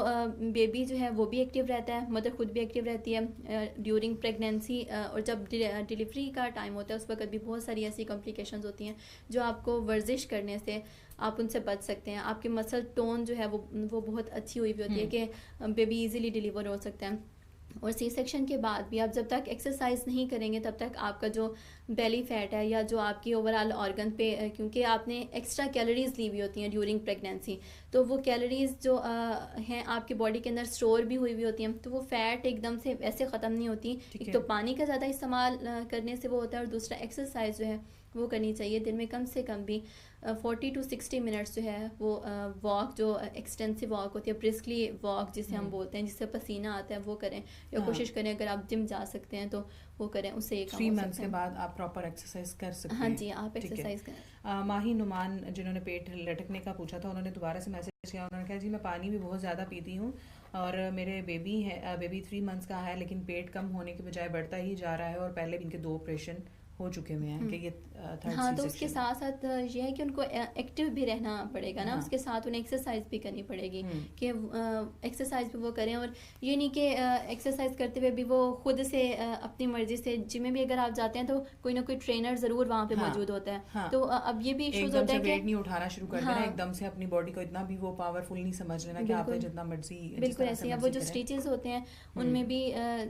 बेबी जो है वो भी एक्टिव रहता है, मदर खुद भी एक्टिव रहती है ड्यूरिंग प्रेगनेंसी। और जब डिलीवरी का टाइम होता है उस वक्त भी बहुत सारी ऐसी कॉम्प्लिकेशंस होती हैं जो आपको वर्जिश करने से आप उनसे बच सकते हैं। आपकी मसल टोन जो है वो बहुत अच्छी हुई भी होती है कि बेबी इजीली डिलीवर हो सकता है। और C सेक्शन के बाद भी आप जब तक एक्सरसाइज नहीं करेंगे तब तक आपका जो बेली फैट है या जो आपकी ओवरऑल ऑर्गन पे, क्योंकि आपने एक्स्ट्रा कैलोरीज ली हुई होती हैं ड्यूरिंग प्रेगनेंसी, तो वो कैलोरीज जो हैं आपकी बॉडी के अंदर स्टोर भी हुई होती हैं, तो वो फैट एकदम से वैसे ख़त्म नहीं होती। एक तो पानी का ज़्यादा इस्तेमाल करने से वो होता है और दूसरा एक्सरसाइज जो है वो करनी चाहिए। दिन में कम से कम भी 40 to 60 मिनट्स जो है वो वॉक, जो एक्सटेंसिव वॉक होती है, ब्रिस्कली वॉक जिसे हम बोलते हैं, जिससे पसीना आता है, वो करें। या कोशिश करें अगर आप जिम जा सकते हैं तो वो करें, उससे एक 3 मंथ्स के बाद आप प्रॉपर एक्सरसाइज कर सकते हैं। हाँ जी, आप एक्सरसाइज करें। माही नुमान जिन्होंने पेट लटकने का पूछा था, उन्होंने दोबारा से मैसेज किया। उन्होंने कहा जी मैं पानी भी बहुत ज़्यादा पीती हूँ और मेरे बेबी है, बेबी 3 मंथ्स का है, लेकिन पेट कम होने के बजाय बढ़ता ही जा रहा है और पहले भी इनके 2 ऑपरेशन हो चुके हुए हैं कि ये थर्ड हाँ, तो उसके साथ साथ ये है कि उनको एक्टिव भी रहना पड़ेगा ना, उसके साथ उन्हें एक्सरसाइज भी करनी पड़ेगी कि एक्सरसाइज भी वो करें। और ये नहीं कि एक्सरसाइज करते हुए भी वो खुद से अपनी मर्जी से जिम में भी अगर आप जाते हैं तो कोई ना कोई ट्रेनर ज़रूर वहाँ पे मौजूद होता है। तो अब ये भी इश्यूज होता है कि वेट नहीं उठाना शुरू कर देना एकदम से, अपनी बॉडी को इतना भी वो पावरफुल नहीं समझ लेना कि आपने जितना मर्जी। बिल्कुल ऐसे ही। अब वो जो स्टिचेस होते हैं उनमें भी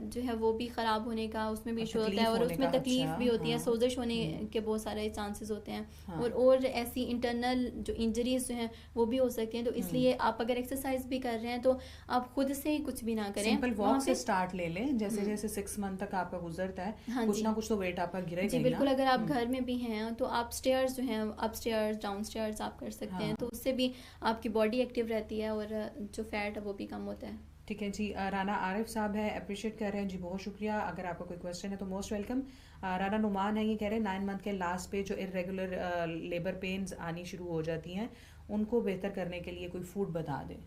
जो है वो भी ख़राब होने का उसमें भी इशू होता है, और उसमें तकलीफ भी होती है, सोजिश होने के बहुत सारे चांसेस होते हैं, और ऐसी इंटरनल जो इंजरीज जो हैं वो भी हो सकती हैं। तो इसलिए आप अगर एक्सरसाइज भी कर रहे हैं तो आप खुद से ही कुछ भी ना करें, सिंपल वॉक से स्टार्ट ले लें। जैसे जैसे 6 मंथ तक आपका गुजरता है कुछ ना कुछ तो वेट आपका गिरेगा जी बिल्कुल। अगर आप घर में भी हैं तो आप स्टेयर्स जो हैं अप स्टेयर्स डाउन स्टेयर्स आप कर सकते हैं, तो उससे भी आपकी बॉडी एक्टिव रहती है और जो फैट है वो भी कम होता है। ठीक है जी। राना आरिफ साहब है, अप्रिशिएट कर रहे हैं जी, बहुत शुक्रिया। अगर आपका कोई क्वेश्चन है तो मोस्ट वेलकम। राना नुमान है, ये कह रहे हैं 9 मंथ के लास्ट पे जो इरेगुलर लेबर पेन्स आनी शुरू हो जाती हैं उनको बेहतर करने के लिए कोई फूड बता दें।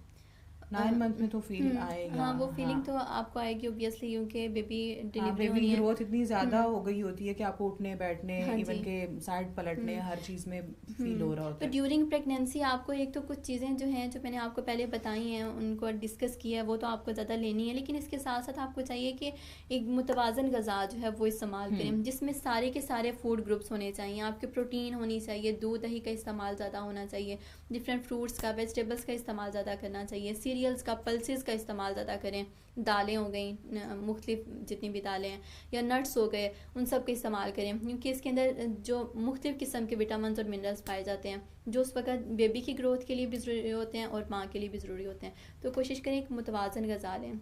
9 मंथ में तो फील आएगा। हाँ, वो फीलिंग तो आपको आएगी ऑब्वियसली, क्योंकि बेबी डिलीवरी बेबी की ग्रोथ इतनी ज़्यादा हो गई होती है कि आपको उठने बैठने इवन के साइड पलटने हर चीज़ में फील हो रहा होता है। तो ड्यूरिंग प्रेगनेंसी आपको एक तो कुछ चीज़ें जो हैं जो मैंने आपको पहले बताई हैं उनको डिस्कस किया है वो तो आपको ज़्यादा लेनी है, लेकिन इसके साथ साथ आपको चाहिए कि एक मुतवाज़न ग़िज़ा जो है वो इस्तेमाल करें जिसमें सारे के सारे फूड ग्रुप्स होने चाहिए। आपके प्रोटीन होनी चाहिए, दूध दही का इस्तेमाल ज़्यादा होना चाहिए, डिफरेंट फ्रूट्स का वेजिटेबल्स का इस्तेमाल ज़्यादा करना चाहिए, सीरियल्स का पल्सेस का इस्तेमाल ज़्यादा करें, दालें हो गई मुख्तलिफ जितनी भी दालें हैं या नट्स हो गए उन सब का इस्तेमाल करें, क्योंकि इसके अंदर जो मुख्तलिफ किस्म के विटामिन और मिनरल्स पाए जाते हैं जो उस वक्त बेबी की ग्रोथ के लिए भी ज़रूरी होते हैं और माँ के लिए भी ज़रूरी होते हैं। तो कोशिश करें एक मुतवाज़न ग़िज़ा लें।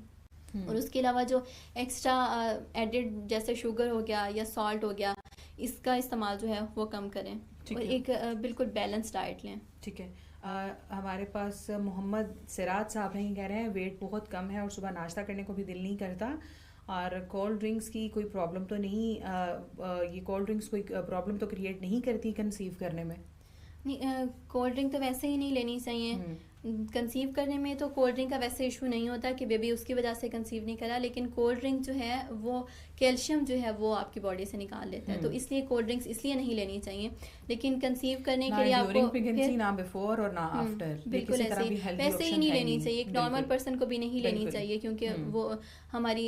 और उसके अलावा जो एक्स्ट्रा एडिड जैसे शुगर हो गया या सॉल्ट हो गया इसका इस्तेमाल जो है वो कम करें और एक बिल्कुल बैलेंस डाइट लें। ठीक है। हमारे पास मोहम्मद सिराज साहब हैं, ये कह रहे हैं वेट बहुत कम है और सुबह नाश्ता करने को भी दिल नहीं करता और कोल्ड ड्रिंक्स की कोई प्रॉब्लम तो नहीं, ये कोल्ड ड्रिंक्स कोई प्रॉब्लम तो क्रिएट नहीं करती कंसीव करने में? नहीं, कोल्ड ड्रिंक तो वैसे ही नहीं लेनी चाहिए। कंसीव करने में तो कोल्ड ड्रिंक का वैसे इशू नहीं होता कि बेबी उसकी वजह से कंसीव नहीं करा, लेकिन कोल्ड ड्रिंक जो है वो कैल्शियम जो है वो आपकी बॉडी से निकाल लेता है, तो इसलिए कोल्ड ड्रिंक्स इसलिए नहीं लेनी चाहिए। लेकिन कंसीव करने के लिए आपको ना बिफोर और ना आफ्टर बिल्कुल ऐसे वैसे ही नहीं लेनी चाहिए, एक नॉर्मल पर्सन को भी नहीं लेनी चाहिए, क्योंकि वो हमारी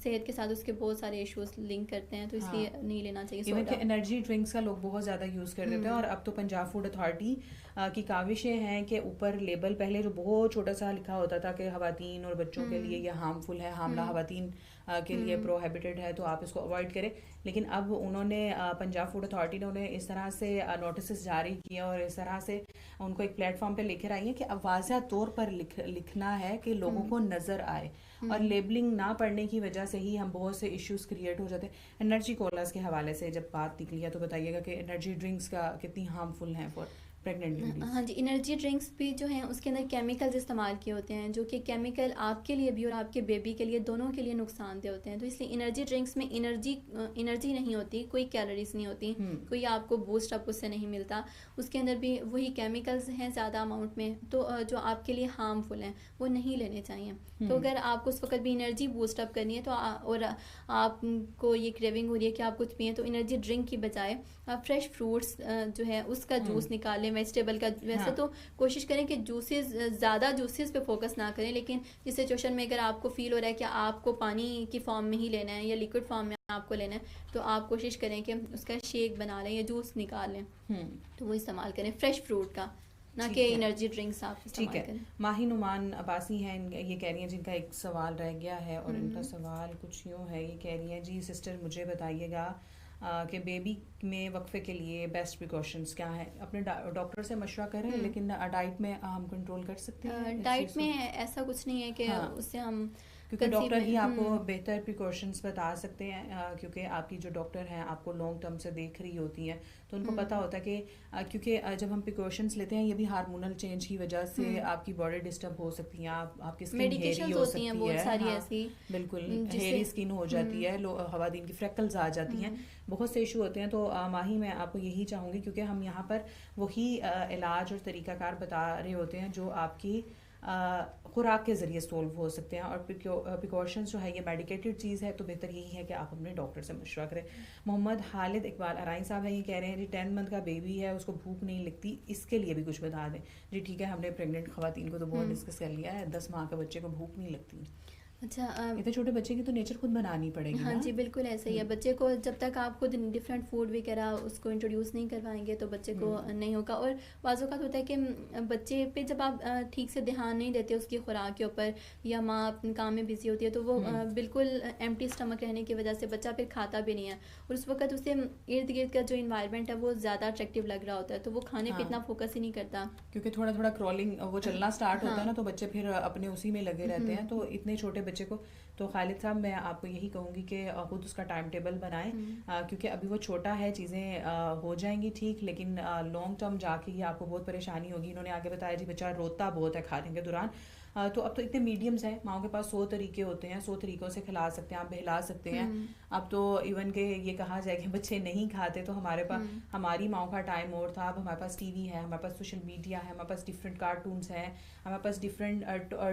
सेहत के साथ उसके बहुत सारे इश्यूज लिंक करते हैं, तो इसलिए नहीं लेना चाहिए। इवन के एनर्जी ड्रिंक्स का लोग बहुत ज़्यादा यूज़ कर देते हैं और अब तो पंजाब फूड अथॉरिटी की काविशें हैं कि ऊपर लेबल पहले जो बहुत छोटा सा लिखा होता था कि खवातीन और बच्चों के लिए ये हार्मफुल है, हामला खवातीन के लिए प्रोहिबिटेड है तो आप इसको अवॉइड करें, लेकिन अब उन्होंने पंजाब फूड अथॉरिटी ने उन्हें इस तरह से नोटिस जारी किए और इस तरह से उनको एक प्लेटफॉर्म पे लेकर आई है कि अब वाज़ह तौर पर लिखना है कि लोगों को नज़र आए, और लेबलिंग ना पढ़ने की वजह से ही हम बहुत से इश्यूज क्रिएट हो जाते हैं। एनर्जी कोलास के हवाले से जब बात निकली है तो बताइएगा कि एनर्जी ड्रिंक्स का कितनी हार्मफुल हैं फॉर प्रेग्नेंट लेडीज। हाँ जी, एनर्जी ड्रिंक्स भी जो हैं उसके अंदर केमिकल्स इस्तेमाल किए होते हैं जो कि केमिकल आपके लिए भी और आपके बेबी के लिए दोनों के लिए नुकसानदेह होते हैं, तो इसलिए एनर्जी ड्रिंक्स में एनर्जी नहीं होती, कोई कैलोरीज नहीं होती, कोई आपको बूस्ट अप उससे नहीं मिलता, उसके अंदर भी वही केमिकल्स हैं ज़्यादा अमाउंट में, तो जो आपके लिए हार्मफुल हैं वो नहीं लेने चाहिए। तो अगर आपको उस वक्त भी एनर्जी बूस्ट अप करनी है तो और आपको ये क्रेविंग हो रही है कि आप कुछ पिए, तो एनर्जी ड्रिंक की बजाय आप फ्रेश फ्रूट्स जो है उसका जूस निकालें, वेजिटेबल का। वैसे तो कोशिश करें कि जूसेस ज़्यादा जूसेस पे फोकस ना करें, लेकिन जिस सिचुएशन में अगर आपको फील हो रहा है कि आपको पानी की फॉर्म में ही लेना है या लिक्विड फॉर्म में आपको लेना है तो आप कोशिश करें कि उसका शेक बना लें या जूस निकाल लें, तो वो इस्तेमाल करें फ्रेश फ्रूट का, ना कि एनर्जी ड्रिंक्स आप इस्तेमाल करें। माही नुमान अब्बासी हैं, ये कह रही हैं जिनका एक सवाल रह गया है और इनका सवाल कुछ यूँ है, ये कह रही हैं जी सिस्टर मुझे बताइएगा कि बेबी में वक्फे के लिए बेस्ट प्रिकॉशंस क्या है। अपने डॉक्टर से मशवरा करें, लेकिन डाइट में हम कंट्रोल कर सकते हैं। डाइट में ऐसा कुछ नहीं है कि उससे हम, क्योंकि डॉक्टर ही आपको बेहतर प्रिकॉशंस बता सकते हैं, क्योंकि आपकी जो डॉक्टर हैं आपको लॉन्ग टर्म से देख रही होती हैं तो उनको पता होता है कि क्योंकि जब हम प्रिकॉशंस लेते हैं ये भी हार्मोनल चेंज की वजह से आपकी बॉडी डिस्टर्ब हो सकती है, आपकी स्किन हेयरी हो सकती है, बहुत सारी ऐसी बिल्कुल हेयरी स्किन हो जाती है, हवादीन की फ्रेकल्स आ जाती हैं, बहुत से इशू होते हैं। तो माही मैं आपको यही चाहूँगी, क्योंकि हम यहाँ पर वही इलाज और तरीकाकार बता रहे होते हैं जो आपकी खुराक के ज़रिए सोल्व हो सकते हैं। और प्रिकॉशंस जो है ये मेडिकेटेड चीज़ है, तो बेहतर यही है कि आप अपने डॉक्टर से मशवरा करें। मोहम्मद खालिद इकबाल अराइन साहब हैं, ये कह रहे हैं जी 10 मंथ का बेबी है, उसको भूख नहीं लगती, इसके लिए भी कुछ बता दें। जी ठीक है, हमने प्रेग्नेंट ख़वातीन को तो बहुत डिस्कस कर लिया है, 10 माह के बच्चे को भूख नहीं लगती। अच्छा, इतने छोटे बच्चे की तो नेचर खुद बनानी पड़ेगी। हाँ ना? जी, बिल्कुल ऐसे ही है। बच्चे को जब तक आप खुद डिफरेंट फूड वगैरह उसको इंट्रोड्यूस नहीं करवाएंगे तो बच्चे को नहीं होगा। और बाज़ औक़ात होता है कि बच्चे पे जब आप ठीक से ध्यान नहीं देते उसकी खुराक के ऊपर, या माँ अपने काम में बिजी होती है, तो वो बिल्कुल एम्प्टी स्टमक रहने की वजह से बच्चा फिर खाता भी नहीं है, और उस वक्त उसे इर्द गिर्द का जो इन्वायरमेंट है वो ज़्यादा अट्रैक्टिव लग रहा होता है, तो वो खाने पे इतना फोकस ही नहीं करता, क्योंकि थोड़ा थोड़ा क्रॉलिंग वो चलना स्टार्ट होता है ना, तो बच्चे फिर अपने उसी में लगे रहते हैं। तो इतने छोटे बच्चे को, तो खालिद साहब मैं आपको यही कहूँगी कि खुद उसका टाइम टेबल बनाएं, क्योंकि अभी वो छोटा है, चीज़ें हो जाएंगी ठीक, लेकिन लॉन्ग टर्म जाके ये आपको बहुत परेशानी होगी। इन्होंने आगे बताया जी बच्चा रोता बहुत है खाने के दौरान, तो अब तो इतने मीडियम्स हैं, माओ के पास 100 तरीके होते हैं, 100 तरीक़ों से खिला सकते हैं, आप बहला सकते हैं। अब तो इवन के ये कहा जाए कि बच्चे नहीं खाते, तो हमारे पास हमारी माओ का टाइम और था। अब हमारे पास टीवी है, हमारे पास सोशल मीडिया है, हमारे पास डिफरेंट कार्टून्स हैं, हमारे पास डिफरेंट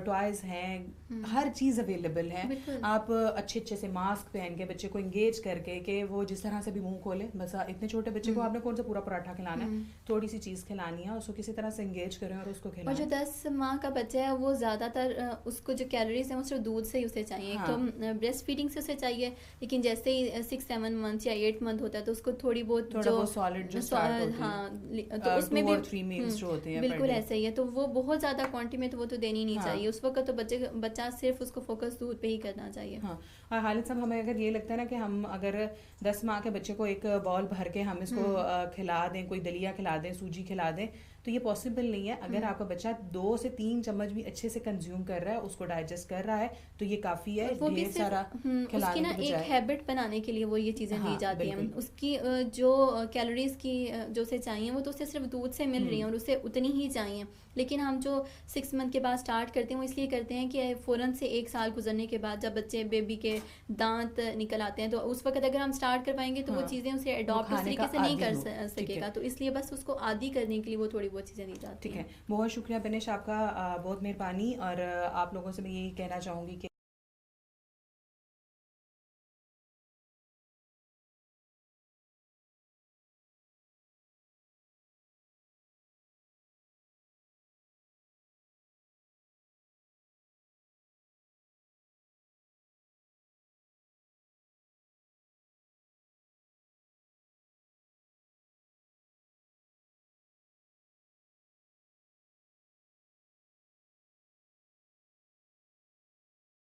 टॉयज़ हैं, हर चीज़ अवेलेबल है। आप अच्छे अच्छे से मास्क पहन के बच्चे को इंगेज करके कि वो जिस तरह से भी मुंह खोले, बस इतने छोटे बच्चे को आपने कौन सा पूरा पराठा खिलाना है, थोड़ी सी चीज़ खिलानी है, उसको किसी तरह से इंगेज करें और उसको खिलाएं। और जो 10 माह का बच्चा है वो ज़्यादातर उसको जो कैलोरीज हैं वो सिर्फ दूध से ही उसे चाहिए। हाँ। तो ब्रेस्ट फीडिंग से उसे चाहिए, लेकिन जैसे ही 6-7 मंथ या 8 मंथ होता है तो उसको थोड़ी बहुत जो सॉलिड जो स्टार्ट होती है, हाँ, तो उसमें भी 3 मील्स जो होते हैं बिल्कुल ऐसे ही है, तो वो बहुत ज़्यादा क्वांटिटी में तो वो तो देनी नहीं चाहिए उस वक्त। तो बच्चा सिर्फ उसको फोकस दूध पे ही करना चाहिए। हाँ, और खालिद साहब हमें अगर ये लगता है ना कि हम अगर 10 माह के बच्चे को एक बॉल भर के हम इसको खिला दें, कोई दलिया खिला दें, सूजी खिला दें, तो ये पॉसिबल नहीं है। अगर आपका बच्चा 2 से 3 चम्मच भी अच्छे से कंज्यूम कर रहा है, उसको डाइजेस्ट कर रहा है, तो ये काफ़ी है। ढेर सारा उसकी ना एक हैबिट बनाने के लिए वो ये चीज़ें दी जाती हैं। उसकी जो कैलोरीज की जो उसे चाहिए वो तो उसे सिर्फ दूध से मिल रही है और उसे उतनी ही चाहिए। लेकिन हम जो 6 मंथ के बाद स्टार्ट करते हैं वो इसलिए करते हैं कि फ़ौरन से 1 साल गुजरने के बाद जब बच्चे बेबी के दांत निकल आते हैं, तो उस वक्त अगर हम स्टार्ट करवाएंगे तो वो चीज़ें उसे अडॉप्ट इस तरीके से नहीं कर सकेगा। तो इसलिए बस उसको आदी करने के लिए वो थोड़ी बहुत चीज़ें दी जाती हैं। ठीक है, बहुत शुक्रिया बनिश आपका, बहुत मेहरबानी। और आप लोगों से मैं यही कहना चाहूँगी कि